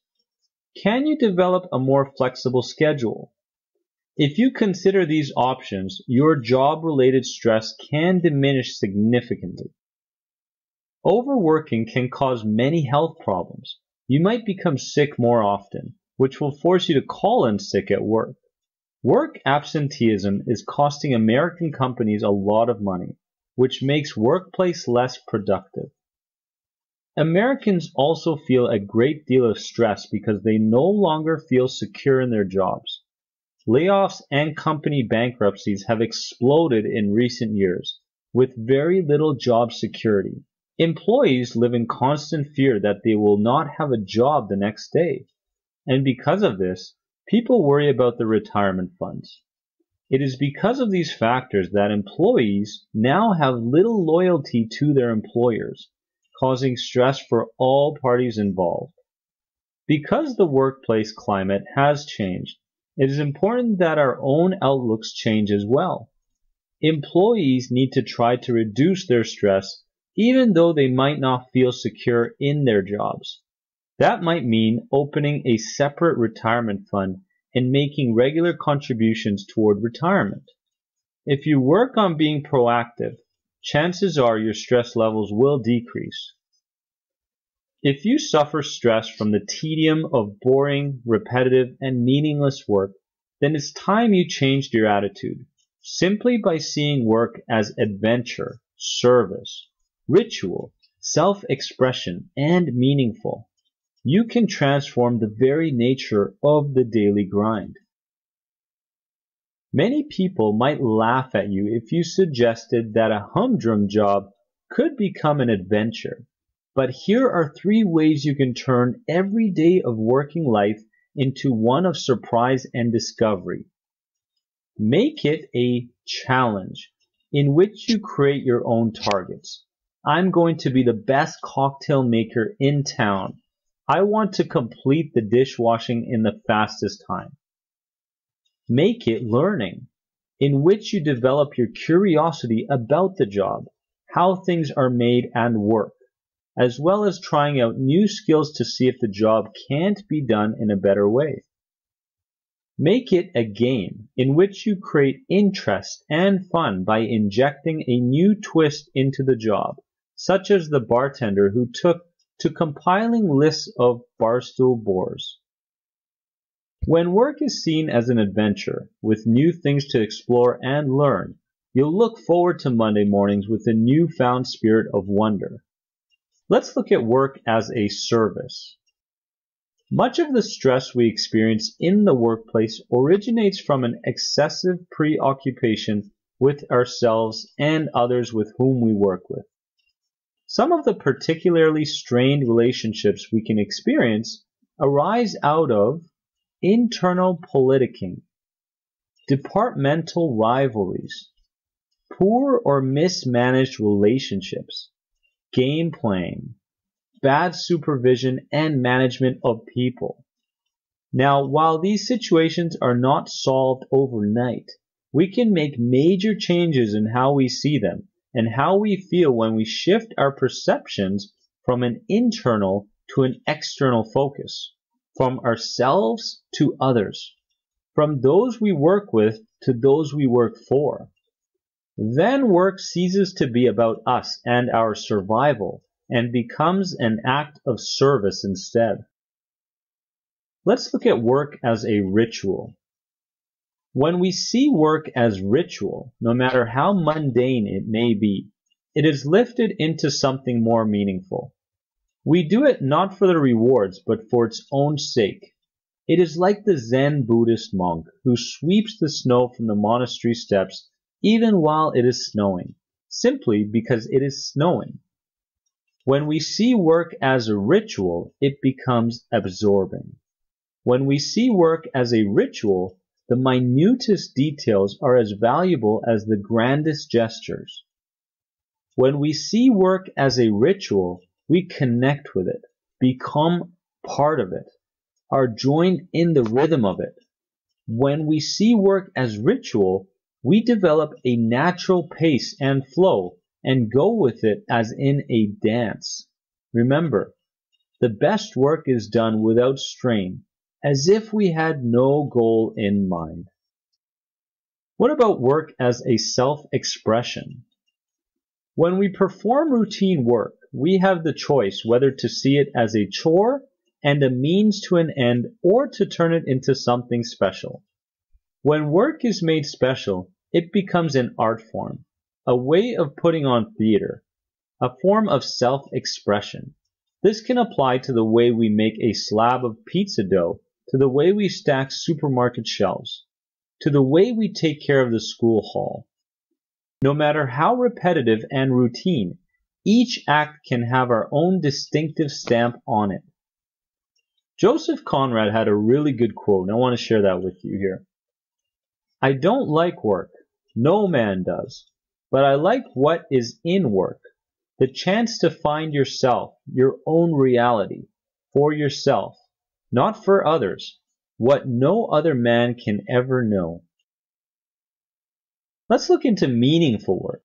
Can you develop a more flexible schedule? If you consider these options, your job-related stress can diminish significantly. Overworking can cause many health problems. You might become sick more often, which will force you to call in sick at work. Work absenteeism is costing American companies a lot of money, which makes workplace less productive. Americans also feel a great deal of stress because they no longer feel secure in their jobs. Layoffs and company bankruptcies have exploded in recent years, with very little job security. Employees live in constant fear that they will not have a job the next day. And because of this, people worry about their retirement funds. It is because of these factors that employees now have little loyalty to their employers, causing stress for all parties involved. Because the workplace climate has changed, it is important that our own outlooks change as well. Employees need to try to reduce their stress even though they might not feel secure in their jobs. That might mean opening a separate retirement fund and making regular contributions toward retirement. If you work on being proactive, chances are your stress levels will decrease. If you suffer stress from the tedium of boring, repetitive, and meaningless work, then it's time you changed your attitude. Simply by seeing work as adventure, service, ritual, self-expression, and meaningful, you can transform the very nature of the daily grind. Many people might laugh at you if you suggested that a humdrum job could become an adventure. But here are 3 ways you can turn every day of working life into one of surprise and discovery. Make it a challenge in which you create your own targets. I'm going to be the best cocktail maker in town. I want to complete the dishwashing in the fastest time. Make it learning, in which you develop your curiosity about the job, how things are made and work, as well as trying out new skills to see if the job can't be done in a better way. Make it a game in which you create interest and fun by injecting a new twist into the job, such as the bartender who took to compiling lists of barstool bores. When work is seen as an adventure, with new things to explore and learn, you'll look forward to Monday mornings with a newfound spirit of wonder. Let's look at work as a service. Much of the stress we experience in the workplace originates from an excessive preoccupation with ourselves and others with whom we work with. Some of the particularly strained relationships we can experience arise out of internal politicking, departmental rivalries, poor or mismanaged relationships, game playing, bad supervision and management of people. Now, while these situations are not solved overnight, we can make major changes in how we see them and how we feel when we shift our perceptions from an internal to an external focus, from ourselves to others, from those we work with to those we work for. Then work ceases to be about us and our survival and becomes an act of service instead. Let's look at work as a ritual. When we see work as ritual, no matter how mundane it may be, it is lifted into something more meaningful. We do it not for the rewards, but for its own sake. It is like the Zen Buddhist monk who sweeps the snow from the monastery steps even while it is snowing, simply because it is snowing. When we see work as a ritual, it becomes absorbing. When we see work as a ritual, the minutest details are as valuable as the grandest gestures. When we see work as a ritual, we connect with it, become part of it, are joined in the rhythm of it. When we see work as ritual, we develop a natural pace and flow and go with it as in a dance. Remember, the best work is done without strain, as if we had no goal in mind. What about work as a self-expression? When we perform routine work, we have the choice whether to see it as a chore and a means to an end or to turn it into something special. When work is made special, it becomes an art form, a way of putting on theater, a form of self-expression. This can apply to the way we make a slab of pizza dough, to the way we stack supermarket shelves, to the way we take care of the school hall. No matter how repetitive and routine, each act can have our own distinctive stamp on it. Joseph Conrad had a really good quote, and I want to share that with you here. I don't like work. No man does. But I like what is in work. The chance to find yourself, your own reality, for yourself, not for others, what no other man can ever know. Let's look into meaningful work.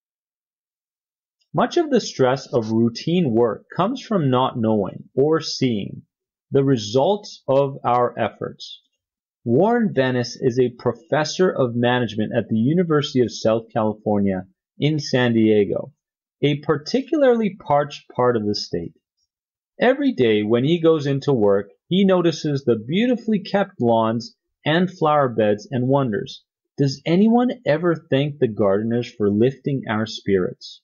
Much of the stress of routine work comes from not knowing or seeing the results of our efforts. Warren Bennis is a professor of management at the University of South California in San Diego, a particularly parched part of the state. Every day when he goes into work, he notices the beautifully kept lawns and flower beds and wonders, does anyone ever thank the gardeners for lifting our spirits?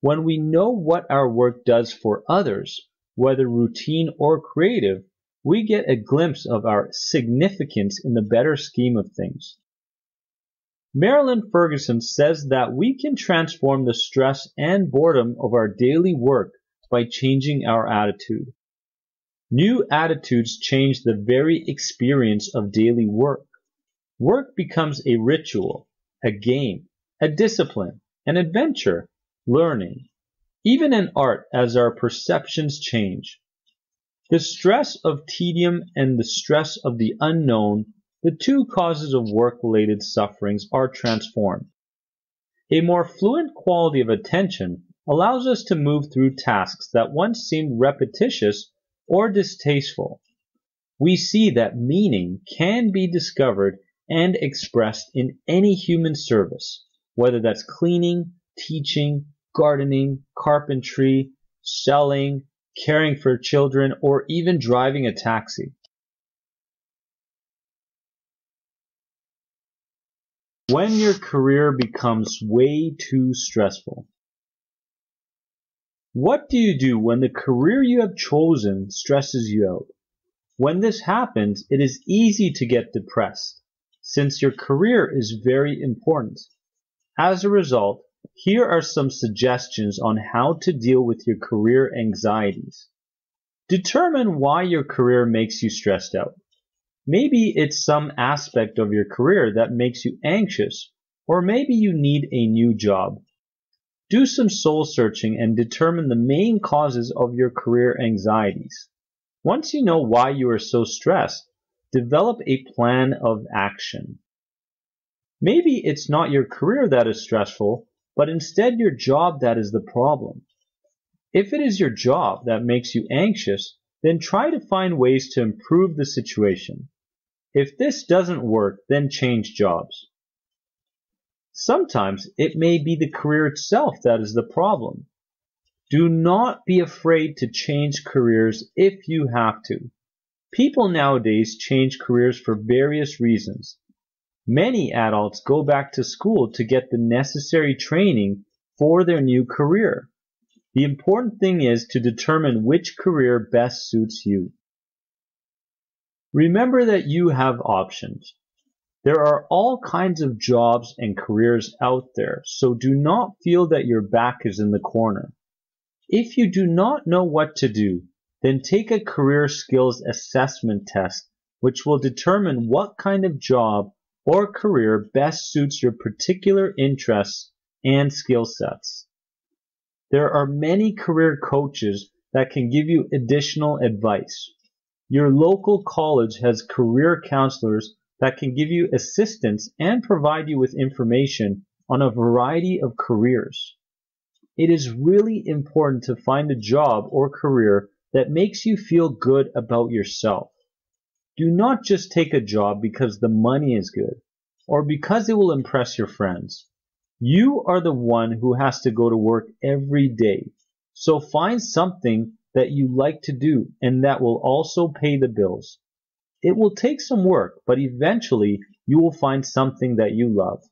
When we know what our work does for others, whether routine or creative, we get a glimpse of our significance in the better scheme of things. Marilyn Ferguson says that we can transform the stress and boredom of our daily work by changing our attitude. New attitudes change the very experience of daily work. Work becomes a ritual, a game, a discipline, an adventure, learning, even an art as our perceptions change. The stress of tedium and the stress of the unknown, the two causes of work-related sufferings, are transformed. A more fluent quality of attention allows us to move through tasks that once seemed repetitious or distasteful. We see that meaning can be discovered and expressed in any human service, whether that's cleaning, teaching, gardening, carpentry, selling, caring for children, or even driving a taxi. When your career becomes way too stressful. What do you do when the career you have chosen stresses you out? When this happens, it is easy to get depressed, since your career is very important. As a result, here are some suggestions on how to deal with your career anxieties. Determine why your career makes you stressed out. Maybe it's some aspect of your career that makes you anxious, or maybe you need a new job. Do some soul searching and determine the main causes of your career anxieties. Once you know why you are so stressed, develop a plan of action. Maybe it's not your career that is stressful, but instead your job that is the problem. If it is your job that makes you anxious, then try to find ways to improve the situation. If this doesn't work, then change jobs. Sometimes it may be the career itself that is the problem. Do not be afraid to change careers if you have to. People nowadays change careers for various reasons. Many adults go back to school to get the necessary training for their new career. The important thing is to determine which career best suits you. Remember that you have options. There are all kinds of jobs and careers out there, so do not feel that your back is in the corner. If you do not know what to do, then take a career skills assessment test, which will determine what kind of job or career best suits your particular interests and skill sets. There are many career coaches that can give you additional advice. Your local college has career counselors that can give you assistance and provide you with information on a variety of careers. It is really important to find a job or career that makes you feel good about yourself. Do not just take a job because the money is good or because it will impress your friends. You are the one who has to go to work every day. So find something that you like to do and that will also pay the bills. It will take some work, but eventually you will find something that you love.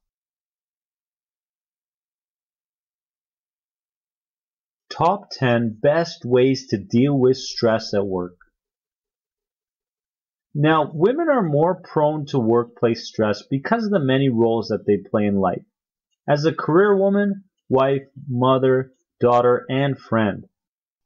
Top 10 best ways to deal with stress at work. Now, women are more prone to workplace stress because of the many roles that they play in life. As a career woman, wife, mother, daughter, and friend,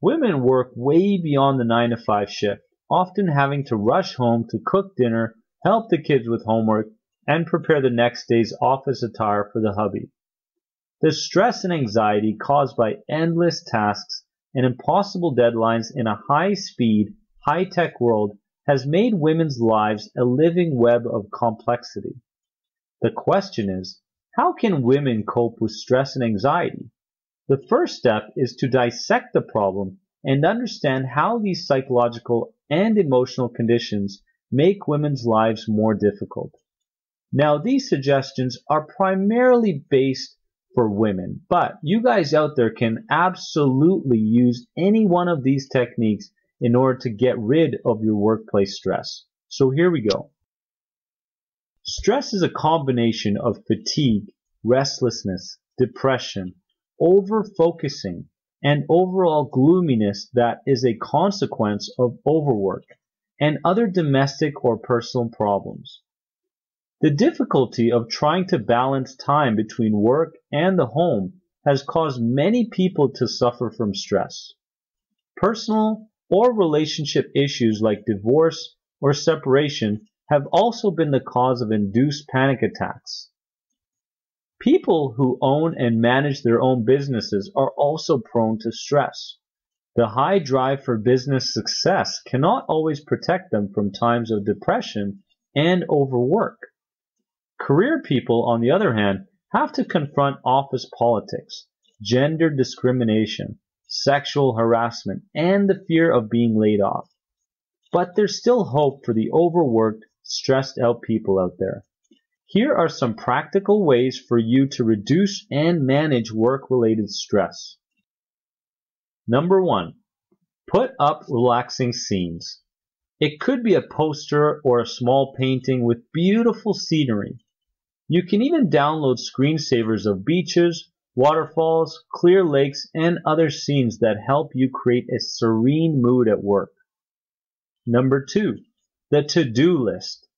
women work way beyond the 9-to-5 shift, often having to rush home to cook dinner, help the kids with homework, and prepare the next day's office attire for the hubby. The stress and anxiety caused by endless tasks and impossible deadlines in a high-speed, high-tech world has made women's lives a living web of complexity. The question is, how can women cope with stress and anxiety? The first step is to dissect the problem and understand how these psychological and emotional conditions make women's lives more difficult. Now, these suggestions are primarily based for women, but you guys out there can absolutely use any one of these techniques in order to get rid of your workplace stress. So here we go. Stress is a combination of fatigue, restlessness, depression, over-focusing, and overall gloominess that is a consequence of overwork and other domestic or personal problems. The difficulty of trying to balance time between work and the home has caused many people to suffer from stress. Personal or relationship issues like divorce or separation have also been the cause of induced panic attacks. People who own and manage their own businesses are also prone to stress. The high drive for business success cannot always protect them from times of depression and overwork. Career people, on the other hand, have to confront office politics, gender discrimination, sexual harassment, and the fear of being laid off. But there's still hope for the overworked, stressed out people out there. Here are some practical ways for you to reduce and manage work-related stress. Number 1. Put up relaxing scenes. It could be a poster or a small painting with beautiful scenery. You can even download screensavers of beaches, waterfalls, clear lakes, and other scenes that help you create a serene mood at work. Number 2. The to-do list.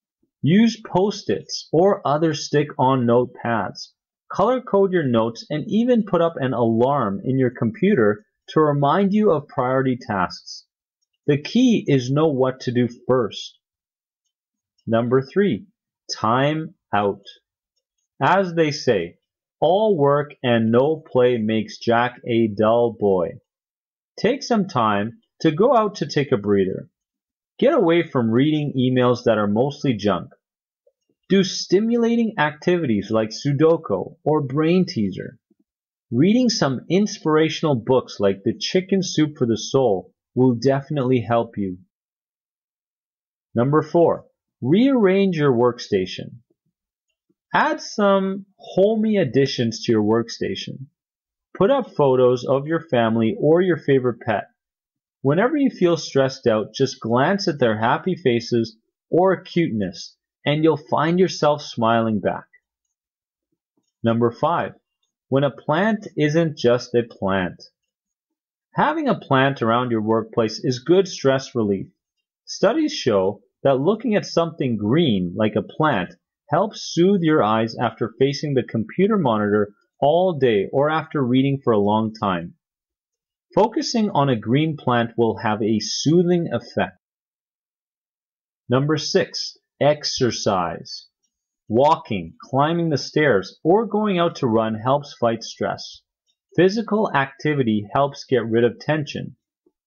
Use Post-its or other stick-on notepads. Color code your notes and even put up an alarm in your computer to remind you of priority tasks. The key is know what to do first. Number 3. Time out. As they say, all work and no play makes Jack a dull boy. Take some time to go out to take a breather. Get away from reading emails that are mostly junk. Do stimulating activities like Sudoku or Brain Teaser. Reading some inspirational books like The Chicken Soup for the Soul will definitely help you. Number 4. Rearrange your workstation. Add some homey additions to your workstation. Put up photos of your family or your favorite pet. Whenever you feel stressed out, just glance at their happy faces or cuteness, and you'll find yourself smiling back. Number 5. When a plant isn't just a plant. Having a plant around your workplace is good stress relief. Studies show that looking at something green, like a plant, helps soothe your eyes after facing the computer monitor all day or after reading for a long time. Focusing on a green plant will have a soothing effect. Number 6, exercise. Walking, climbing the stairs, or going out to run helps fight stress. Physical activity helps get rid of tension.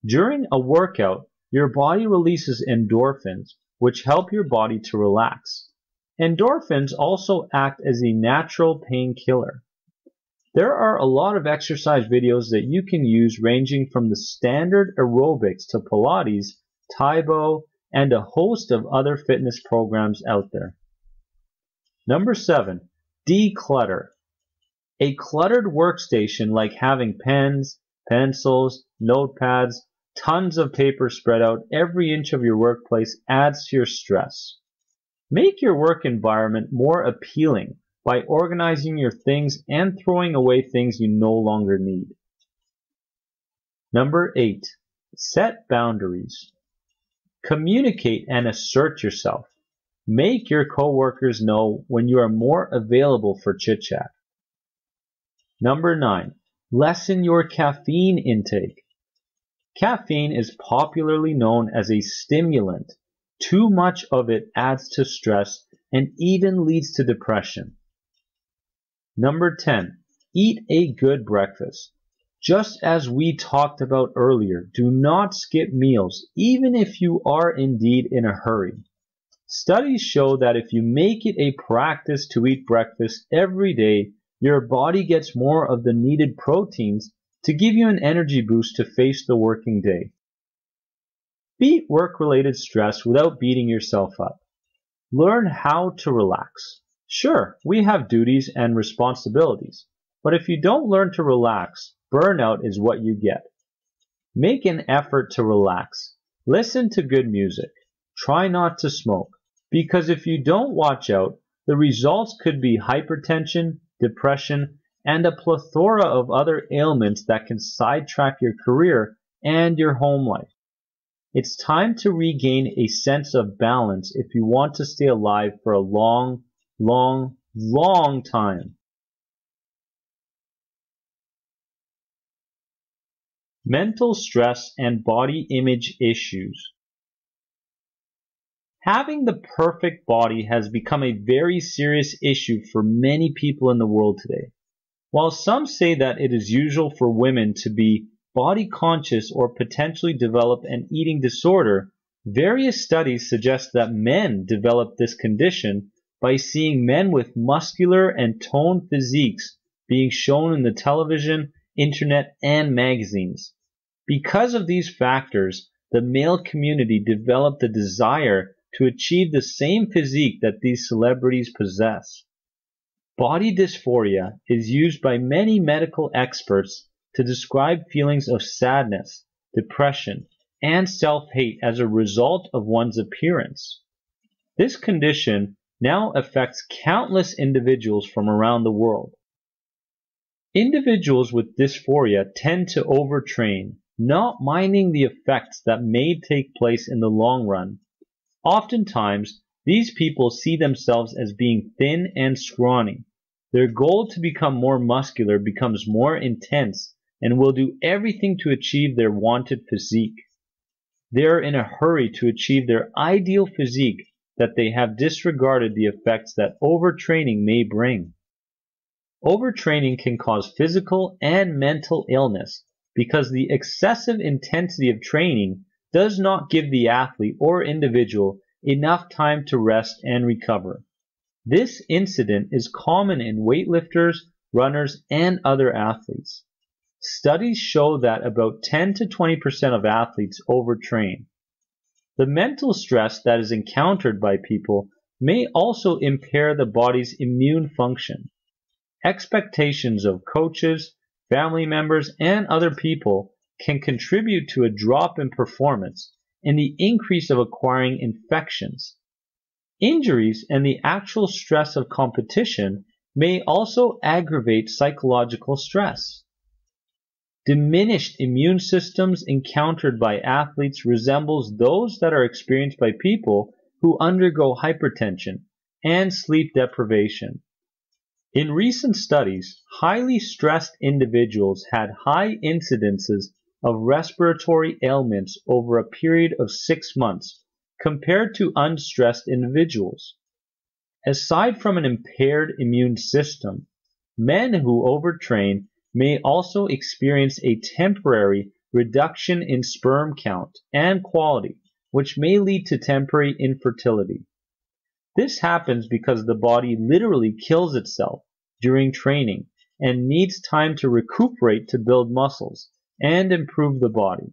During a workout, your body releases endorphins, which help your body to relax. Endorphins also act as a natural painkiller. There are a lot of exercise videos that you can use ranging from the standard aerobics to Pilates, Taebo, and a host of other fitness programs out there. Number 7, declutter. A cluttered workstation like having pens, pencils, notepads, tons of paper spread out every inch of your workplace adds to your stress. Make your work environment more appealing by organizing your things and throwing away things you no longer need. Number 8, set boundaries. Communicate and assert yourself. Make your coworkers know when you are more available for chit-chat. Number 9, lessen your caffeine intake. Caffeine is popularly known as a stimulant. Too much of it adds to stress and even leads to depression. Number 10, eat a good breakfast. Just as we talked about earlier, do not skip meals, even if you are indeed in a hurry. Studies show that if you make it a practice to eat breakfast every day, your body gets more of the needed proteins to give you an energy boost to face the working day. Beat work-related stress without beating yourself up. Learn how to relax. Sure, we have duties and responsibilities, but if you don't learn to relax, burnout is what you get. Make an effort to relax. Listen to good music. Try not to smoke, because if you don't watch out, the results could be hypertension, depression, and a plethora of other ailments that can sidetrack your career and your home life. It's time to regain a sense of balance if you want to stay alive for a long, long, long time. Mental stress and body image issues. Having the perfect body has become a very serious issue for many people in the world today. While some say that it is usual for women to be body conscious or potentially develop an eating disorder, various studies suggest that men develop this condition by seeing men with muscular and toned physiques being shown in the television, internet, and magazines. Because of these factors, the male community developed a desire to achieve the same physique that these celebrities possess. Body dysphoria is used by many medical experts to describe feelings of sadness, depression, and self-hate as a result of one's appearance. This condition now affects countless individuals from around the world. Individuals with dysphoria tend to overtrain, not minding the effects that may take place in the long run. Oftentimes, these people see themselves as being thin and scrawny. Their goal to become more muscular becomes more intense and will do everything to achieve their wanted physique. They are in a hurry to achieve their ideal physique that they have disregarded the effects that overtraining may bring. Overtraining can cause physical and mental illness because the excessive intensity of training does not give the athlete or individual enough time to rest and recover. This incident is common in weightlifters, runners, and other athletes. Studies show that about 10 to 20% of athletes overtrain. The mental stress that is encountered by people may also impair the body's immune function. Expectations of coaches, family members, and other people can contribute to a drop in performance and the increase of acquiring infections. Injuries and the actual stress of competition may also aggravate psychological stress. Diminished immune systems encountered by athletes resembles those that are experienced by people who undergo hypertension and sleep deprivation. In recent studies, highly stressed individuals had high incidences of respiratory ailments over a period of 6 months compared to unstressed individuals. Aside from an impaired immune system, men who overtrain may also experience a temporary reduction in sperm count and quality, which may lead to temporary infertility. This happens because the body literally kills itself during training and needs time to recuperate to build muscles and improve the body.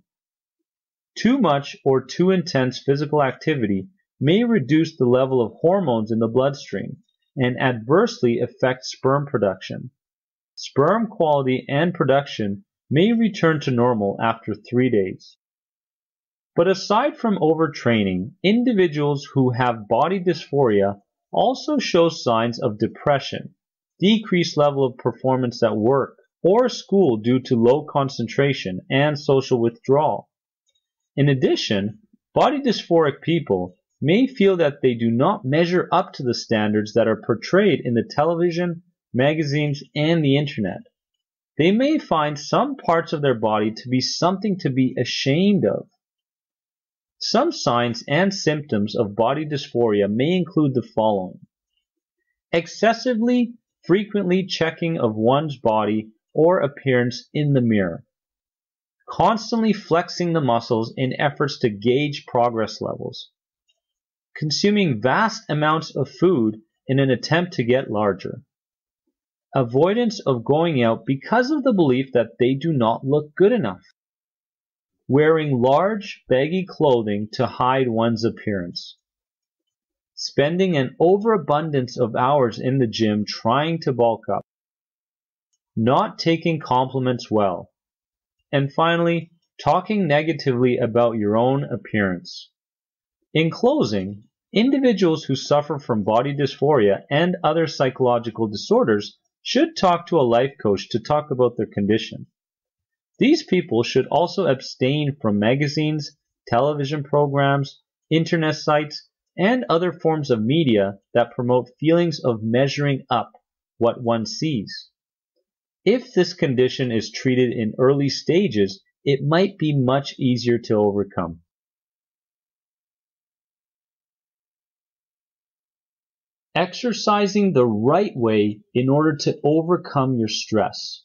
Too much or too intense physical activity may reduce the level of hormones in the bloodstream and adversely affect sperm production. Sperm quality and production may return to normal after 3 days. But aside from overtraining, individuals who have body dysphoria also show signs of depression, decreased level of performance at work or school due to low concentration and social withdrawal. In addition, body dysphoric people may feel that they do not measure up to the standards that are portrayed in the television, magazines, and the internet. They may find some parts of their body to be something to be ashamed of. Some signs and symptoms of body dysphoria may include the following: excessively frequently checking of one's body or appearance in the mirror, constantly flexing the muscles in efforts to gauge progress levels, consuming vast amounts of food in an attempt to get larger, avoidance of going out because of the belief that they do not look good enough, wearing large, baggy clothing to hide one's appearance, spending an overabundance of hours in the gym trying to bulk up, not taking compliments well, and finally, talking negatively about your own appearance. In closing, individuals who suffer from body dysphoria and other psychological disorders should talk to a life coach to talk about their condition. These people should also abstain from magazines, television programs, internet sites, and other forms of media that promote feelings of measuring up what one sees. If this condition is treated in early stages, it might be much easier to overcome. Exercising the right way in order to overcome your stress.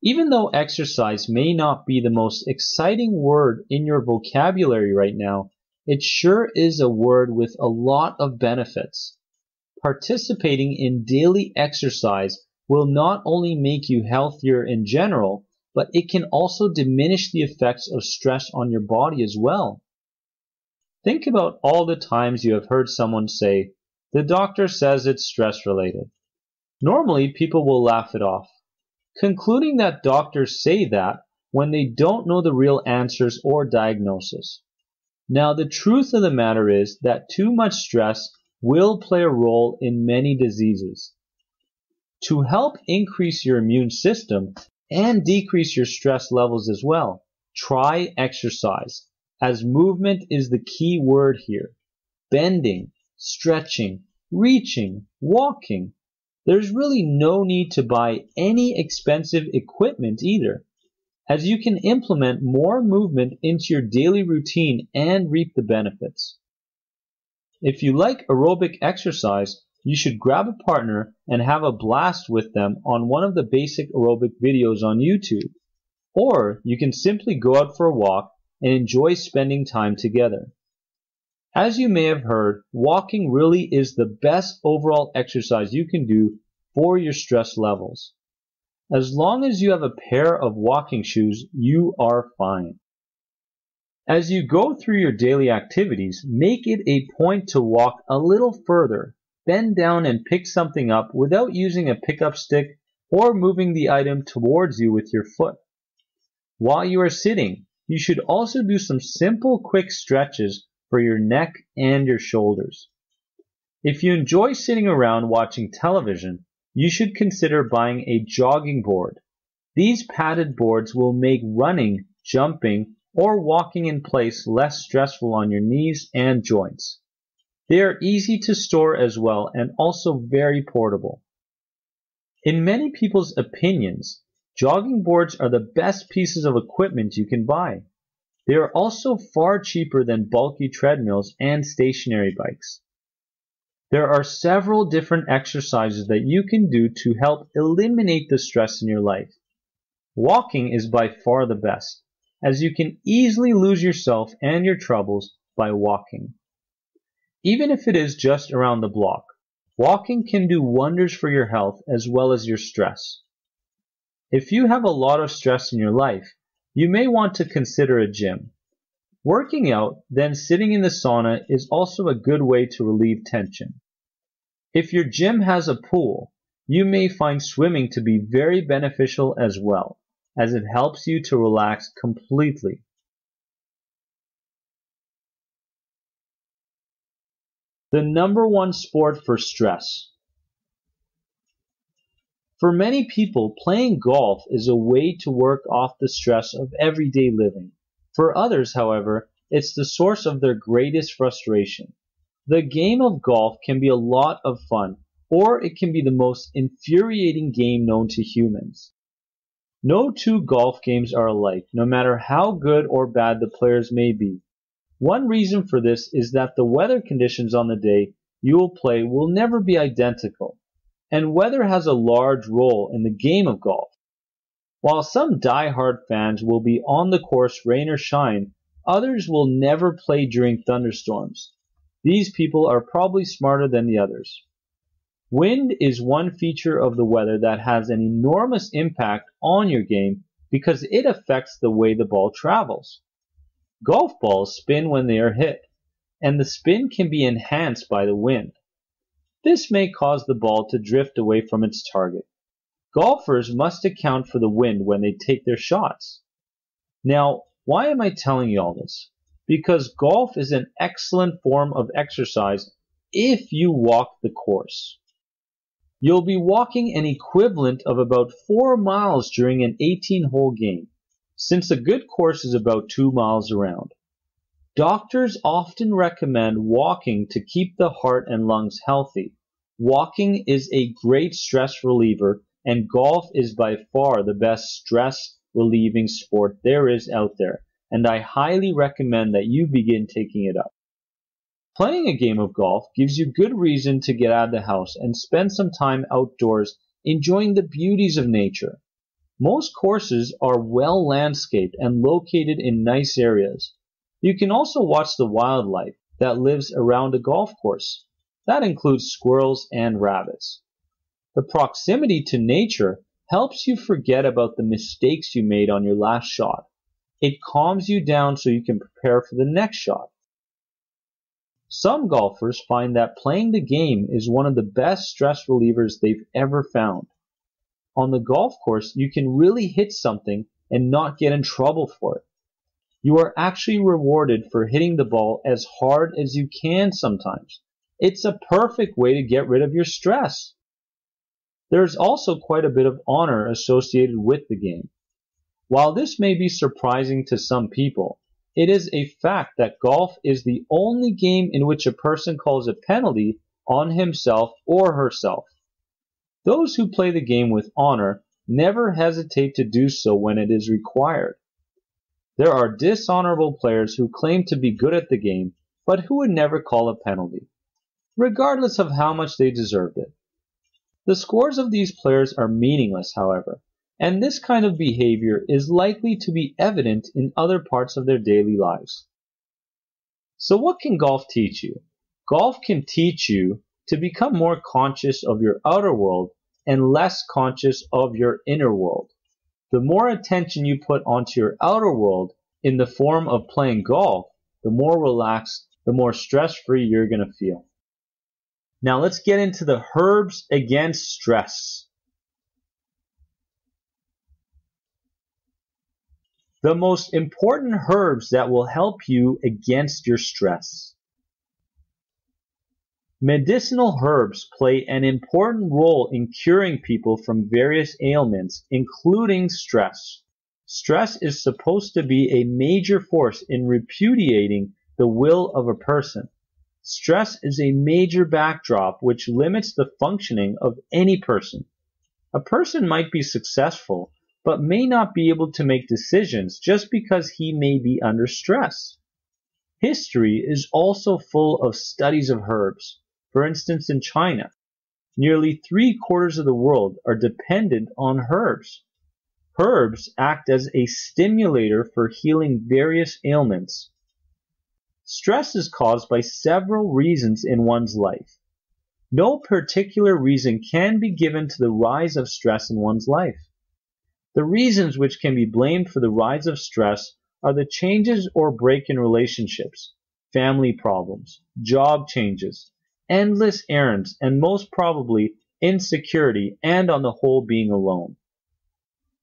Even though exercise may not be the most exciting word in your vocabulary right now, it sure is a word with a lot of benefits. Participating in daily exercise will not only make you healthier in general, but it can also diminish the effects of stress on your body as well. Think about all the times you have heard someone say, "The doctor says it's stress-related." Normally, people will laugh it off, concluding that doctors say that when they don't know the real answers or diagnosis. Now, the truth of the matter is that too much stress will play a role in many diseases. To help increase your immune system and decrease your stress levels as well, try exercise, as movement is the key word here. Bending, stretching, reaching, walking. There's really no need to buy any expensive equipment either, as you can implement more movement into your daily routine and reap the benefits. If you like aerobic exercise, you should grab a partner and have a blast with them on one of the basic aerobic videos on YouTube. Or you can simply go out for a walk and enjoy spending time together. As you may have heard, walking really is the best overall exercise you can do for your stress levels. As long as you have a pair of walking shoes, you are fine. As you go through your daily activities, make it a point to walk a little further, bend down and pick something up without using a pickup stick or moving the item towards you with your foot. While you are sitting, you should also do some simple quick stretches for your neck and your shoulders. If you enjoy sitting around watching television, you should consider buying a jogging board. These padded boards will make running, jumping, or walking in place less stressful on your knees and joints. They are easy to store as well and also very portable. In many people's opinions, jogging boards are the best pieces of equipment you can buy. They are also far cheaper than bulky treadmills and stationary bikes. There are several different exercises that you can do to help eliminate the stress in your life. Walking is by far the best, as you can easily lose yourself and your troubles by walking. Even if it is just around the block, walking can do wonders for your health as well as your stress. If you have a lot of stress in your life, you may want to consider a gym. Working out, then sitting in the sauna is also a good way to relieve tension. If your gym has a pool, you may find swimming to be very beneficial as well, as it helps you to relax completely. The number one sport for stress. For many people, playing golf is a way to work off the stress of everyday living. For others, however, it's the source of their greatest frustration. The game of golf can be a lot of fun, or it can be the most infuriating game known to humans. No two golf games are alike, no matter how good or bad the players may be. One reason for this is that the weather conditions on the day you will play will never be identical, and weather has a large role in the game of golf. While some die-hard fans will be on the course rain or shine, others will never play during thunderstorms. These people are probably smarter than the others. Wind is one feature of the weather that has an enormous impact on your game because it affects the way the ball travels. Golf balls spin when they are hit, and the spin can be enhanced by the wind. This may cause the ball to drift away from its target. Golfers must account for the wind when they take their shots. Now, why am I telling you all this? Because golf is an excellent form of exercise if you walk the course. You'll be walking an equivalent of about 4 miles during an 18-hole game, since a good course is about 2 miles around. Doctors often recommend walking to keep the heart and lungs healthy. Walking is a great stress reliever, and golf is by far the best stress-relieving sport there is out there, and I highly recommend that you begin taking it up. Playing a game of golf gives you good reason to get out of the house and spend some time outdoors enjoying the beauties of nature. Most courses are well landscaped and located in nice areas. You can also watch the wildlife that lives around a golf course. That includes squirrels and rabbits. The proximity to nature helps you forget about the mistakes you made on your last shot. It calms you down so you can prepare for the next shot. Some golfers find that playing the game is one of the best stress relievers they've ever found. On the golf course, you can really hit something and not get in trouble for it. You are actually rewarded for hitting the ball as hard as you can sometimes. It's a perfect way to get rid of your stress. There is also quite a bit of honor associated with the game. While this may be surprising to some people, it is a fact that golf is the only game in which a person calls a penalty on himself or herself. Those who play the game with honor never hesitate to do so when it is required. There are dishonorable players who claim to be good at the game, but who would never call a penalty, regardless of how much they deserved it. The scores of these players are meaningless, however, and this kind of behavior is likely to be evident in other parts of their daily lives. So what can golf teach you? Golf can teach you to become more conscious of your outer world and less conscious of your inner world. The more attention you put onto your outer world in the form of playing golf, the more relaxed, the more stress-free you're going to feel. Now let's get into the herbs against stress. The most important herbs that will help you against your stress. Medicinal herbs play an important role in curing people from various ailments, including stress. Stress is supposed to be a major force in repudiating the will of a person. Stress is a major backdrop which limits the functioning of any person. A person might be successful, but may not be able to make decisions just because he may be under stress. History is also full of studies of herbs. For instance, in China, nearly 3/4 of the world are dependent on herbs. Herbs act as a stimulator for healing various ailments. Stress is caused by several reasons in one's life. No particular reason can be given to the rise of stress in one's life. The reasons which can be blamed for the rise of stress are the changes or break in relationships, family problems, job changes, endless errands, and most probably insecurity and on the whole being alone.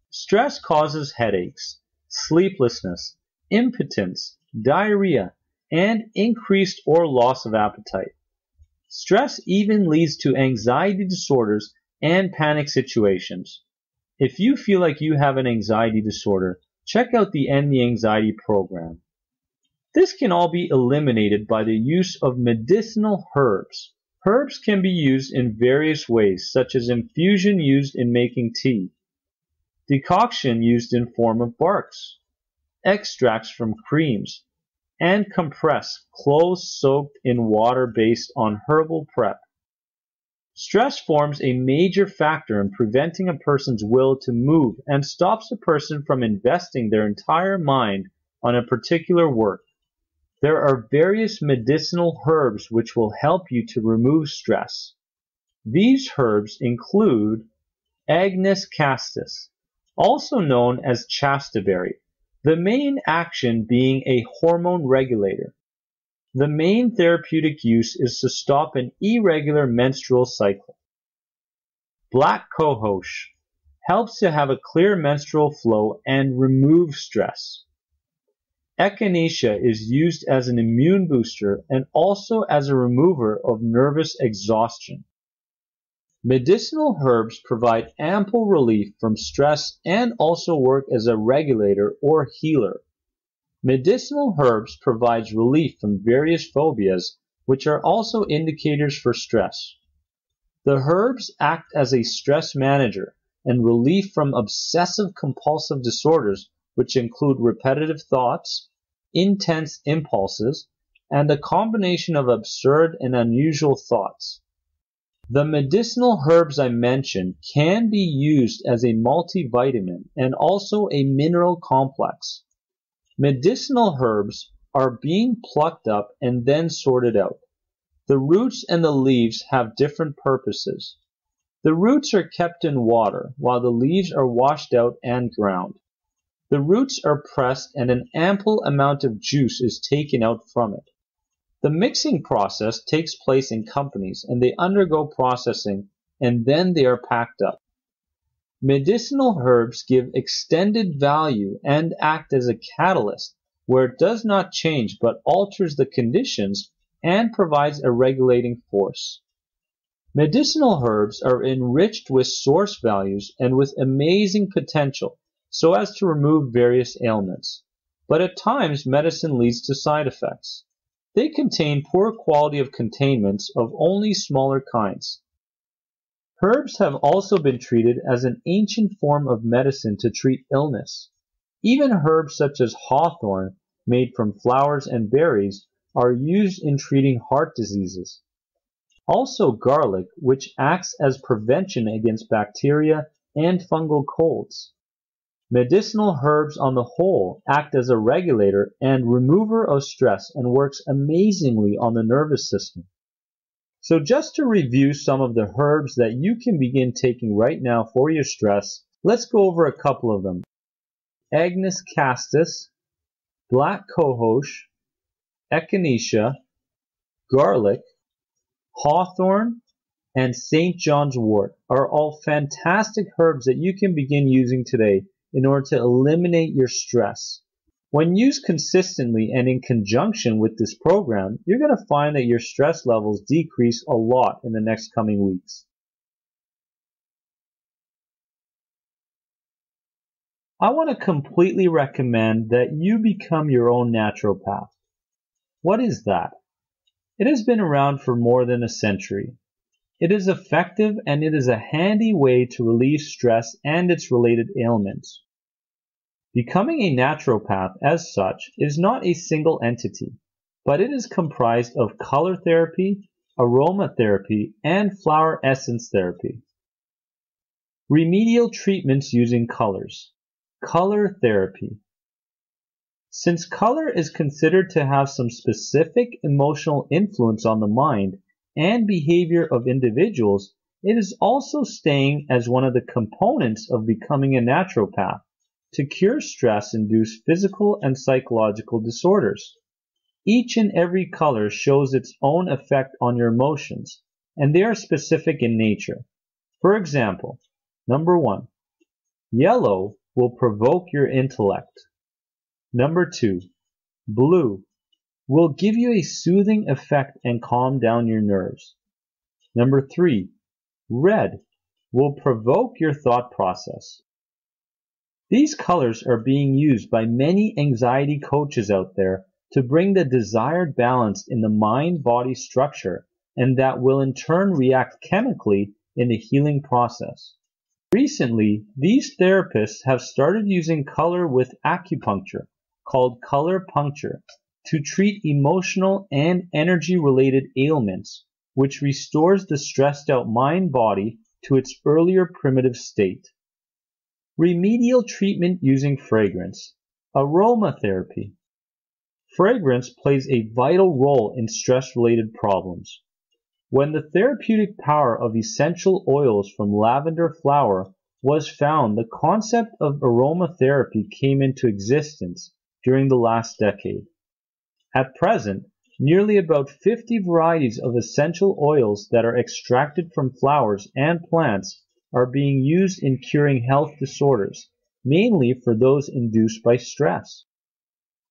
Stress causes headaches, sleeplessness, impotence, diarrhea, and increased or loss of appetite. Stress even leads to anxiety disorders and panic situations. If you feel like you have an anxiety disorder, check out the End the Anxiety program. This can all be eliminated by the use of medicinal herbs. Herbs can be used in various ways, such as infusion used in making tea, decoction used in form of barks, extracts from creams, and compress clothes soaked in water based on herbal prep. Stress forms a major factor in preventing a person's will to move and stops a person from investing their entire mind on a particular work. There are various medicinal herbs which will help you to remove stress. These herbs include Agnus castus, also known as chasteberry, the main action being a hormone regulator. The main therapeutic use is to stop an irregular menstrual cycle. Black cohosh helps to have a clear menstrual flow and remove stress. Echinacea is used as an immune booster and also as a remover of nervous exhaustion. Medicinal herbs provide ample relief from stress and also work as a regulator or healer. Medicinal herbs provides relief from various phobias, which are also indicators for stress. The herbs act as a stress manager and relief from obsessive compulsive disorders, which include repetitive thoughts, intense impulses, and a combination of absurd and unusual thoughts. The medicinal herbs I mentioned can be used as a multivitamin and also a mineral complex. Medicinal herbs are being plucked up and then sorted out. The roots and the leaves have different purposes. The roots are kept in water, while the leaves are washed out and ground. The roots are pressed and an ample amount of juice is taken out from it. The mixing process takes place in companies and they undergo processing and then they are packed up. Medicinal herbs give extended value and act as a catalyst where it does not change but alters the conditions and provides a regulating force. Medicinal herbs are enriched with source values and with amazing potential so as to remove various ailments. But at times medicine leads to side effects. They contain poor quality of containments of only smaller kinds. Herbs have also been treated as an ancient form of medicine to treat illness. Even herbs such as hawthorn, made from flowers and berries, are used in treating heart diseases. Also garlic, which acts as prevention against bacteria and fungal colds. Medicinal herbs on the whole act as a regulator and remover of stress and works amazingly on the nervous system. So just to review some of the herbs that you can begin taking right now for your stress, let's go over a couple of them. Agnus castus, black cohosh, echinacea, garlic, hawthorn, and St. John's wort are all fantastic herbs that you can begin using today in order to eliminate your stress. When used consistently and in conjunction with this program, you're going to find that your stress levels decrease a lot in the next coming weeks. I want to completely recommend that you become your own naturopath. What is that? It has been around for more than a century. It is effective and it is a handy way to relieve stress and its related ailments. Becoming a naturopath, as such, is not a single entity, but it is comprised of color therapy, aromatherapy, and flower essence therapy. Remedial treatments using colors. Color therapy. Since color is considered to have some specific emotional influence on the mind and behavior of individuals, it is also staying as one of the components of becoming a naturopath to cure stress-induced physical and psychological disorders. Each and every color shows its own effect on your emotions, and they are specific in nature. For example, number 1, yellow will provoke your intellect. Number 2, blue will give you a soothing effect and calm down your nerves. Number 3, red will provoke your thought process. These colors are being used by many anxiety coaches out there to bring the desired balance in the mind-body structure, and that will in turn react chemically in the healing process. Recently, these therapists have started using color with acupuncture, called color puncture, to treat emotional and energy-related ailments, which restores the stressed-out mind-body to its earlier primitive state. Remedial treatment using fragrance. Aromatherapy. Fragrance plays a vital role in stress-related problems. When the therapeutic power of essential oils from lavender flower was found, the concept of aromatherapy came into existence during the last decade. At present, nearly about 50 varieties of essential oils that are extracted from flowers and plants are being used in curing health disorders, mainly for those induced by stress.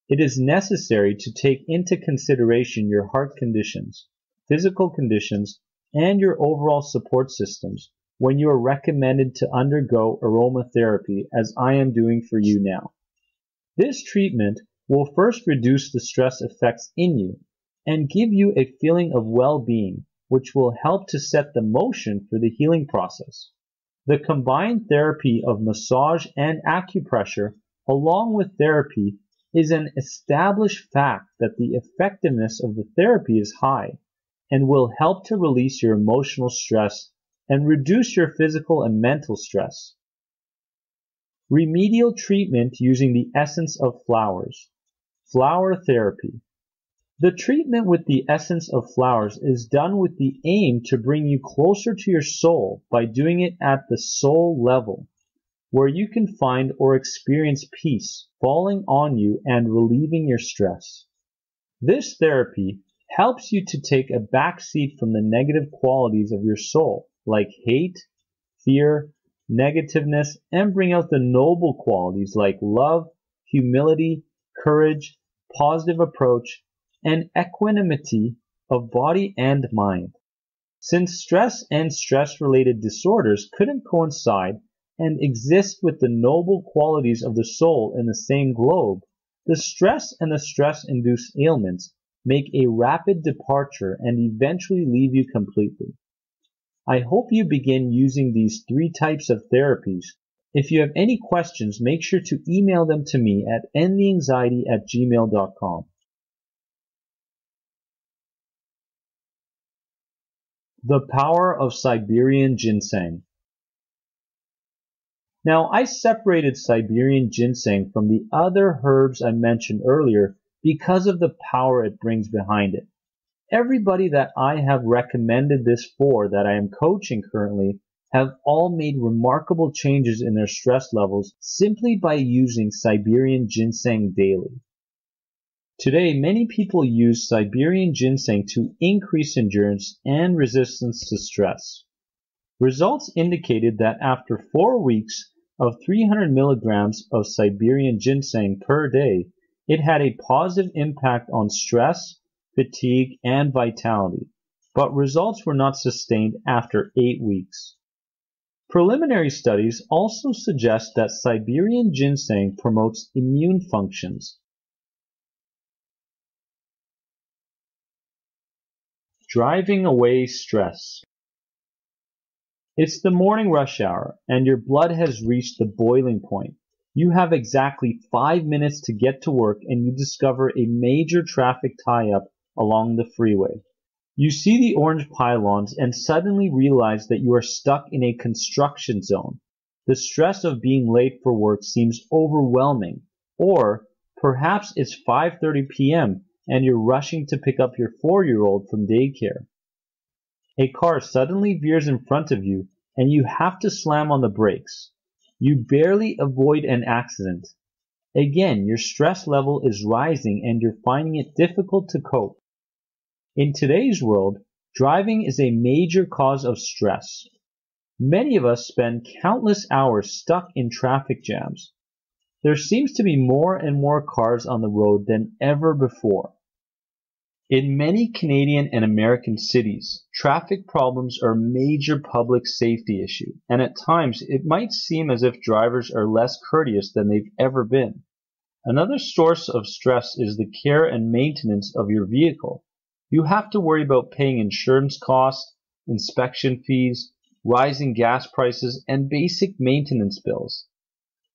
It is necessary to take into consideration your heart conditions, physical conditions, and your overall support systems when you are recommended to undergo aromatherapy, as I am doing for you now. This treatment will first reduce the stress effects in you and give you a feeling of well-being, which will help to set the motion for the healing process. The combined therapy of massage and acupressure, along with therapy, is an established fact that the effectiveness of the therapy is high and will help to release your emotional stress and reduce your physical and mental stress. Remedial treatment using the essence of flowers. Flower therapy. The treatment with the essence of flowers is done with the aim to bring you closer to your soul by doing it at the soul level, where you can find or experience peace falling on you and relieving your stress. This therapy helps you to take a back seat from the negative qualities of your soul, like hate, fear, negativeness, and bring out the noble qualities like love, humility, courage, positive approach, and equanimity of body and mind. Since stress and stress-related disorders couldn't coincide and exist with the noble qualities of the soul in the same globe, the stress and the stress-induced ailments make a rapid departure and eventually leave you completely. I hope you begin using these 3 types of therapies. If you have any questions, make sure to email them to me at endtheanxiety@gmail.com. The power of Siberian ginseng. Now, I separated Siberian ginseng from the other herbs I mentioned earlier because of the power it brings behind it. Everybody that I have recommended this for that I am coaching currently have all made remarkable changes in their stress levels simply by using Siberian ginseng daily. Today, many people use Siberian ginseng to increase endurance and resistance to stress. Results indicated that after 4 weeks of 300 milligrams of Siberian ginseng per day, It had a positive impact on stress, fatigue, and vitality, but results were not sustained after 8 weeks. Preliminary studies also suggest that Siberian ginseng promotes immune functions. Driving away stress. It's the morning rush hour, and your blood has reached the boiling point. You have exactly 5 minutes to get to work, and you discover a major traffic tie-up along the freeway. You see the orange pylons and suddenly realize that you are stuck in a construction zone. The stress of being late for work seems overwhelming. Or perhaps it's 5:30 p.m. and you're rushing to pick up your 4-year-old from daycare. A car suddenly veers in front of you and you have to slam on the brakes. You barely avoid an accident. Again, your stress level is rising and you're finding it difficult to cope. In today's world, driving is a major cause of stress. Many of us spend countless hours stuck in traffic jams. There seems to be more and more cars on the road than ever before. In many Canadian and American cities, traffic problems are a major public safety issue, and at times it might seem as if drivers are less courteous than they've ever been. Another source of stress is the care and maintenance of your vehicle. You have to worry about paying insurance costs, inspection fees, rising gas prices, and basic maintenance bills.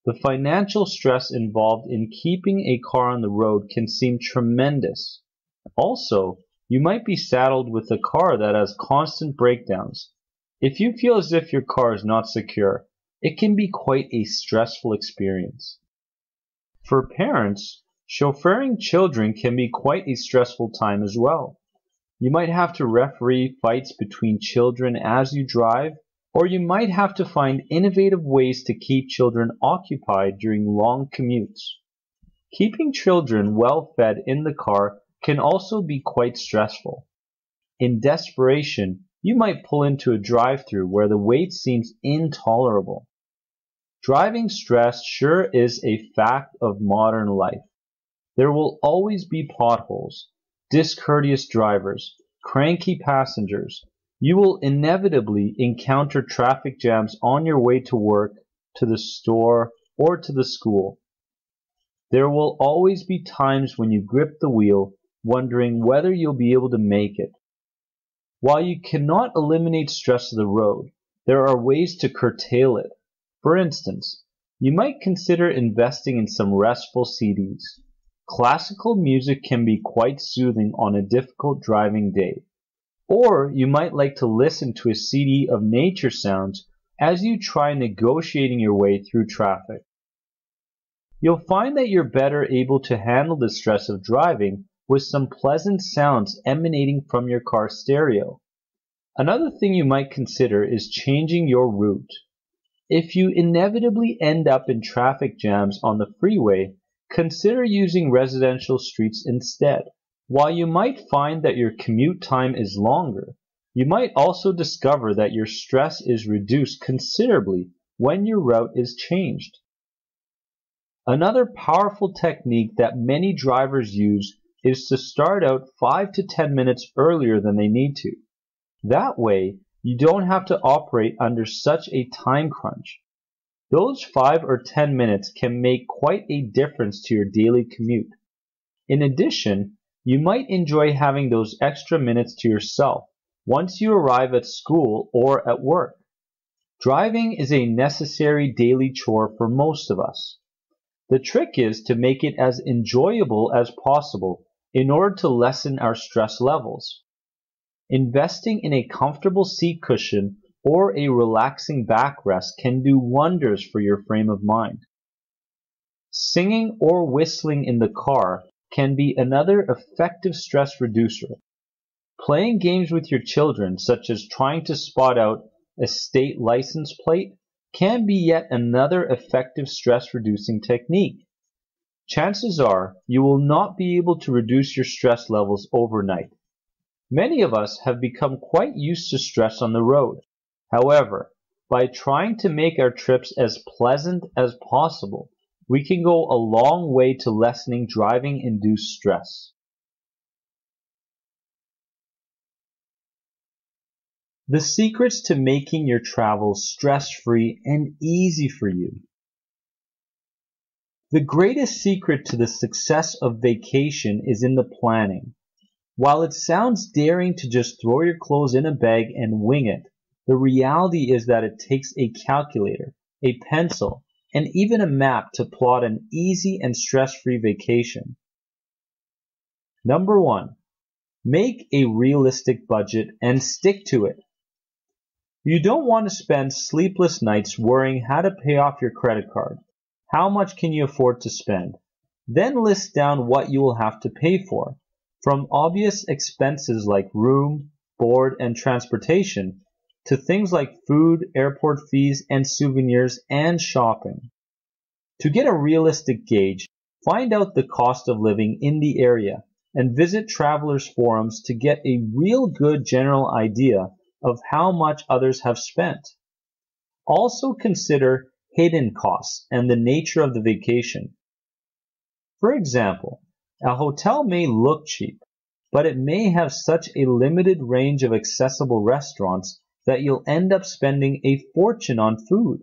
The financial stress involved in keeping a car on the road can seem tremendous. Also, you might be saddled with a car that has constant breakdowns. If you feel as if your car is not secure, it can be quite a stressful experience. For parents, chauffeuring children can be quite a stressful time as well. You might have to referee fights between children as you drive, or you might have to find innovative ways to keep children occupied during long commutes. Keeping children well fed in the car can also be quite stressful. In desperation, you might pull into a drive-thru where the wait seems intolerable. Driving stress sure is a fact of modern life. There will always be potholes, discourteous drivers, cranky passengers. You will inevitably encounter traffic jams on your way to work, to the store, or to the school. There will always be times when you grip the wheel, wondering whether you'll be able to make it. While you cannot eliminate stress of the road, there are ways to curtail it. For instance, you might consider investing in some restful CDs. Classical music can be quite soothing on a difficult driving day. Or you might like to listen to a CD of nature sounds as you try negotiating your way through traffic. You'll find that you're better able to handle the stress of driving with some pleasant sounds emanating from your car stereo. Another thing you might consider is changing your route. If you inevitably end up in traffic jams on the freeway, consider using residential streets instead. While you might find that your commute time is longer, you might also discover that your stress is reduced considerably when your route is changed. Another powerful technique that many drivers use is to start out 5 to 10 minutes earlier than they need to. That way, you don't have to operate under such a time crunch. Those 5 or 10 minutes can make quite a difference to your daily commute. In addition, you might enjoy having those extra minutes to yourself once you arrive at school or at work. Driving is a necessary daily chore for most of us. The trick is to make it as enjoyable as possible in order to lessen our stress levels. Investing in a comfortable seat cushion or a relaxing backrest can do wonders for your frame of mind. Singing or whistling in the car can be another effective stress reducer. Playing games with your children, such as trying to spot out a state license plate, can be yet another effective stress-reducing technique. Chances are you will not be able to reduce your stress levels overnight. Many of us have become quite used to stress on the road. However, by trying to make our trips as pleasant as possible, we can go a long way to lessening driving-induced stress. The secrets to making your travels stress-free and easy for you. The greatest secret to the success of vacation is in the planning. While it sounds daring to just throw your clothes in a bag and wing it, the reality is that it takes a calculator, a pencil, and even a map to plot an easy and stress-free vacation. Number 1, make a realistic budget and stick to it. You don't want to spend sleepless nights worrying how to pay off your credit card. How much can you afford to spend? Then list down what you will have to pay for, from obvious expenses like room, board, and transportation, to things like food, airport fees, and souvenirs, and shopping. To get a realistic gauge, find out the cost of living in the area and visit travelers' forums to get a real good general idea of how much others have spent. Also consider hidden costs and the nature of the vacation. For example, a hotel may look cheap, but it may have such a limited range of accessible restaurants that you'll end up spending a fortune on food.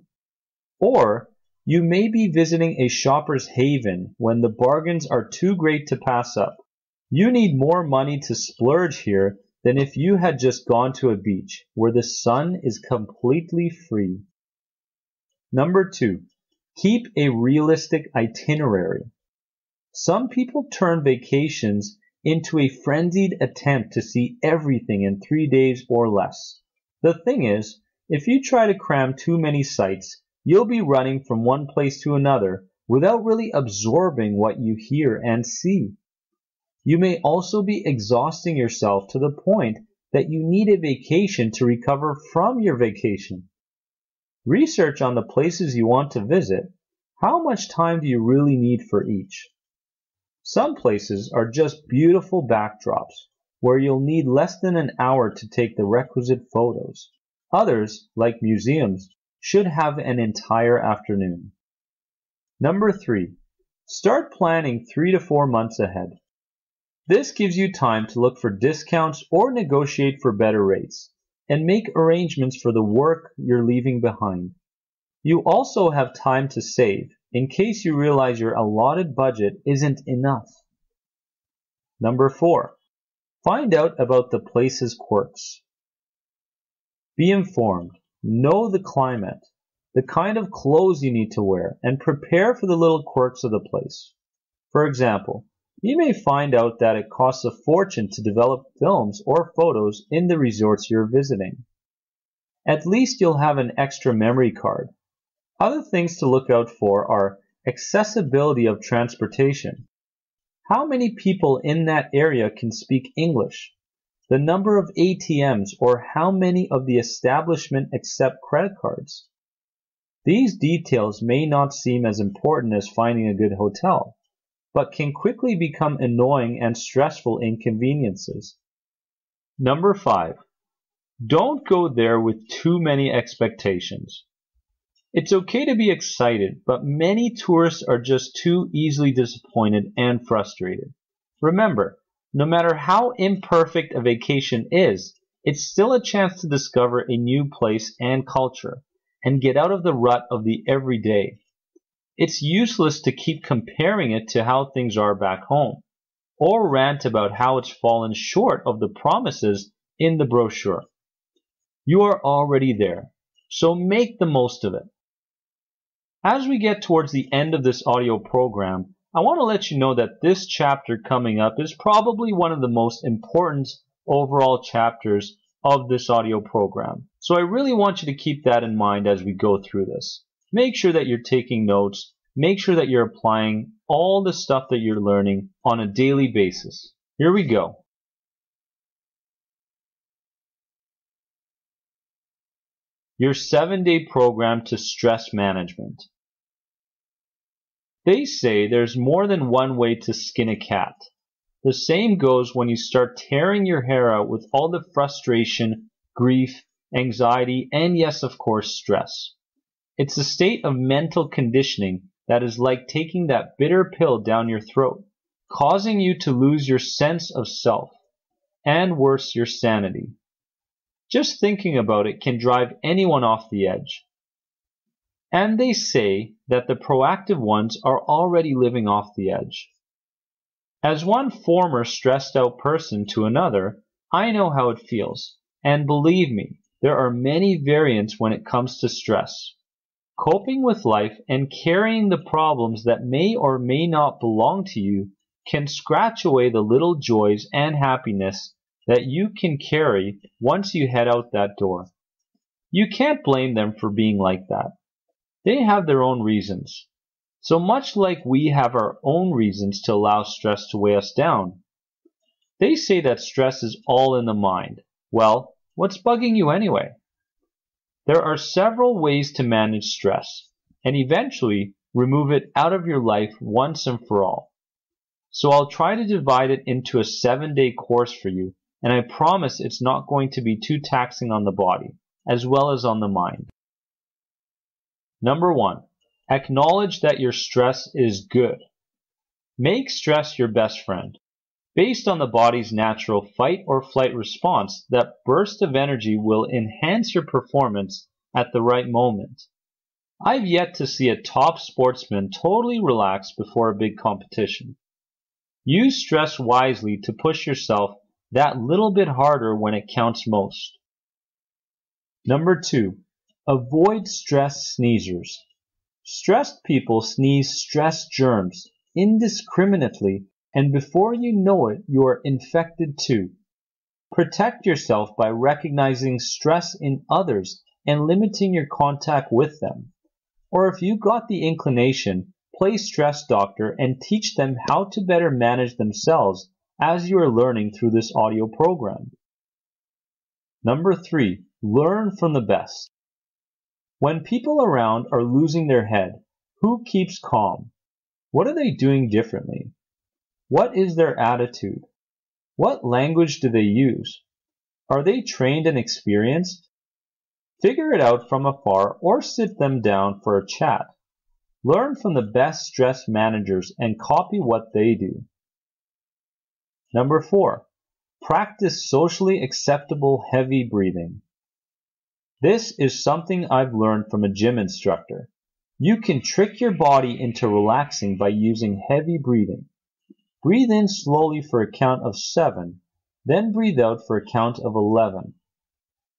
Or you may be visiting a shopper's haven when the bargains are too great to pass up. You need more money to splurge here than if you had just gone to a beach where the sun is completely free. Number 2, keep a realistic itinerary. Some people turn vacations into a frenzied attempt to see everything in 3 days or less. The thing is, if you try to cram too many sites, you'll be running from one place to another without really absorbing what you hear and see. You may also be exhausting yourself to the point that you need a vacation to recover from your vacation. Research on the places you want to visit. How much time do you really need for each? Some places are just beautiful backdrops where you'll need less than an hour to take the requisite photos. Others, like museums, should have an entire afternoon. Number 3, start planning 3 to 4 months ahead. This gives you time to look for discounts or negotiate for better rates, and make arrangements for the work you're leaving behind. You also have time to save in case you realize your allotted budget isn't enough. Number 4, find out about the place's quirks. Be informed, know the climate, the kind of clothes you need to wear, and prepare for the little quirks of the place. For example, you may find out that it costs a fortune to develop films or photos in the resorts you're visiting. At least you'll have an extra memory card. Other things to look out for are accessibility of transportation. How many people in that area can speak English? The number of ATMs, or how many of the establishment accept credit cards? These details may not seem as important as finding a good hotel, but can quickly become annoying and stressful inconveniences. Number 5, don't go there with too many expectations. It's okay to be excited, but many tourists are just too easily disappointed and frustrated. Remember, no matter how imperfect a vacation is, it's still a chance to discover a new place and culture, and get out of the rut of the everyday. It's useless to keep comparing it to how things are back home, or rant about how it's fallen short of the promises in the brochure. You are already there, so make the most of it. As we get towards the end of this audio program, I want to let you know that this chapter coming up is probably one of the most important overall chapters of this audio program. So I really want you to keep that in mind as we go through this. Make sure that you're taking notes. Make sure that you're applying all the stuff that you're learning on a daily basis. Here we go. Your 7-day program to stress management. They say there's more than one way to skin a cat. The same goes when you start tearing your hair out with all the frustration, grief, anxiety, and yes, of course, stress. It's a state of mental conditioning that is like taking that bitter pill down your throat, causing you to lose your sense of self, and worse, your sanity. Just thinking about it can drive anyone off the edge. And they say that the proactive ones are already living off the edge. As one former stressed out person to another, I know how it feels. And believe me, there are many variants when it comes to stress. Coping with life and carrying the problems that may or may not belong to you can scratch away the little joys and happiness that you can carry once you head out that door. You can't blame them for being like that. They have their own reasons. So much like we have our own reasons to allow stress to weigh us down. They say that stress is all in the mind. Well, what's bugging you anyway? There are several ways to manage stress, and eventually remove it out of your life once and for all. So I'll try to divide it into a 7-day course for you, and I promise it's not going to be too taxing on the body, as well as on the mind. Number 1. Acknowledge that your stress is good. Make stress your best friend. Based on the body's natural fight or flight response, that burst of energy will enhance your performance at the right moment. I've yet to see a top sportsman totally relaxed before a big competition. Use stress wisely to push yourself that little bit harder when it counts most. Number 2. Avoid stress sneezers. Stressed people sneeze stress germs indiscriminately, and before you know it, you are infected too. Protect yourself by recognizing stress in others and limiting your contact with them. Or if you got the inclination, play stress doctor and teach them how to better manage themselves as you are learning through this audio program. Number 3. Learn from the best. When people around are losing their head, who keeps calm? What are they doing differently? What is their attitude? What language do they use? Are they trained and experienced? Figure it out from afar or sit them down for a chat. Learn from the best stress managers and copy what they do. Number 4. Practice socially acceptable heavy breathing. This is something I've learned from a gym instructor. You can trick your body into relaxing by using heavy breathing. Breathe in slowly for a count of 7, then breathe out for a count of 11.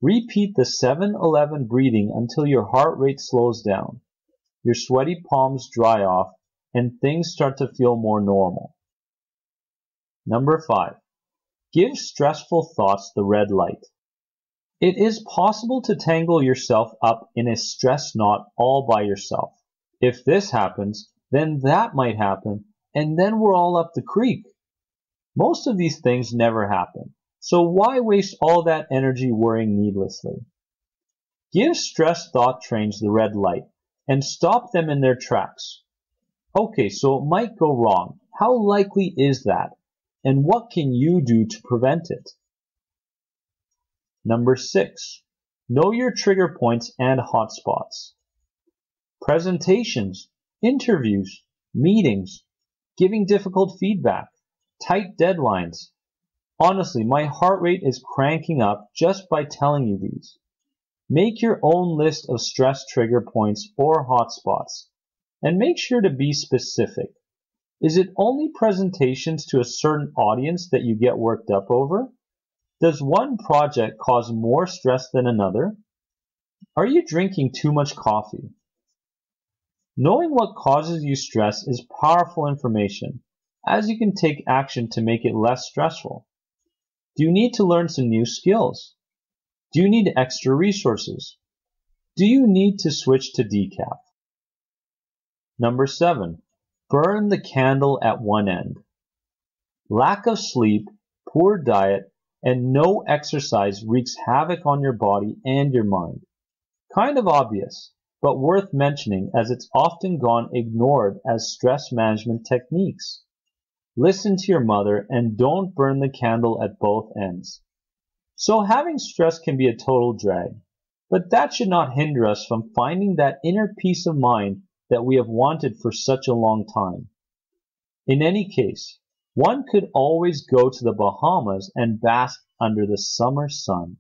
Repeat the 7-11 breathing until your heart rate slows down, your sweaty palms dry off, and things start to feel more normal. Number 5. Give stressful thoughts the red light. It is possible to tangle yourself up in a stress knot all by yourself. If this happens, then that might happen, and then we're all up the creek. Most of these things never happen, so why waste all that energy worrying needlessly? Give stress thought trains the red light, and stop them in their tracks. Okay, so it might go wrong. How likely is that? And what can you do to prevent it? Number 6. Know your trigger points and hotspots. Presentations, interviews, meetings, giving difficult feedback, tight deadlines. Honestly, my heart rate is cranking up just by telling you these. Make your own list of stress trigger points or hotspots, and make sure to be specific. Is it only presentations to a certain audience that you get worked up over? Does one project cause more stress than another? Are you drinking too much coffee? Knowing what causes you stress is powerful information, as you can take action to make it less stressful. Do you need to learn some new skills? Do you need extra resources? Do you need to switch to decaf? Number 7. Burn the candle at one end. Lack of sleep, poor diet, and no exercise wreaks havoc on your body and your mind. Kind of obvious, but worth mentioning as it's often gone ignored as stress management techniques. Listen to your mother and don't burn the candle at both ends. So having stress can be a total drag, but that should not hinder us from finding that inner peace of mind that we have wanted for such a long time. In any case, one could always go to the Bahamas and bask under the summer sun.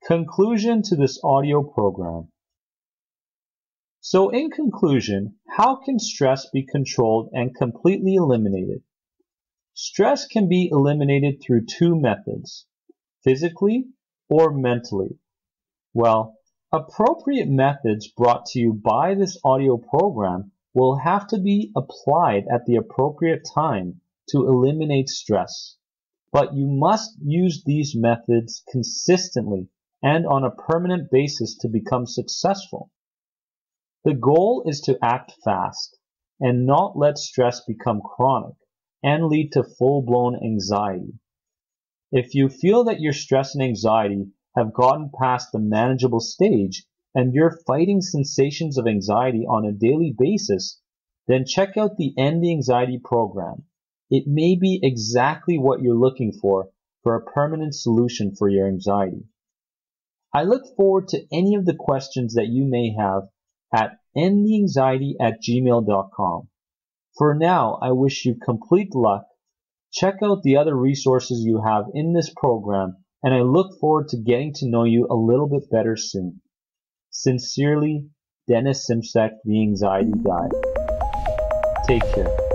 Conclusion to this audio program. So in conclusion, how can stress be controlled and completely eliminated? Stress can be eliminated through two methods, physically or mentally. Well, appropriate methods brought to you by this audio program will have to be applied at the appropriate time to eliminate stress. But you must use these methods consistently and on a permanent basis to become successful. The goal is to act fast and not let stress become chronic and lead to full-blown anxiety. If you feel that your stress and anxiety have gotten past the manageable stage and you're fighting sensations of anxiety on a daily basis, then check out the End the Anxiety program. It may be exactly what you're looking for a permanent solution for your anxiety. I look forward to any of the questions that you may have at endtheanxiety@gmail.com. For now, I wish you complete luck. Check out the other resources you have in this program, and I look forward to getting to know you a little bit better soon. Sincerely, Dennis Simsek, the Anxiety Guy. Take care.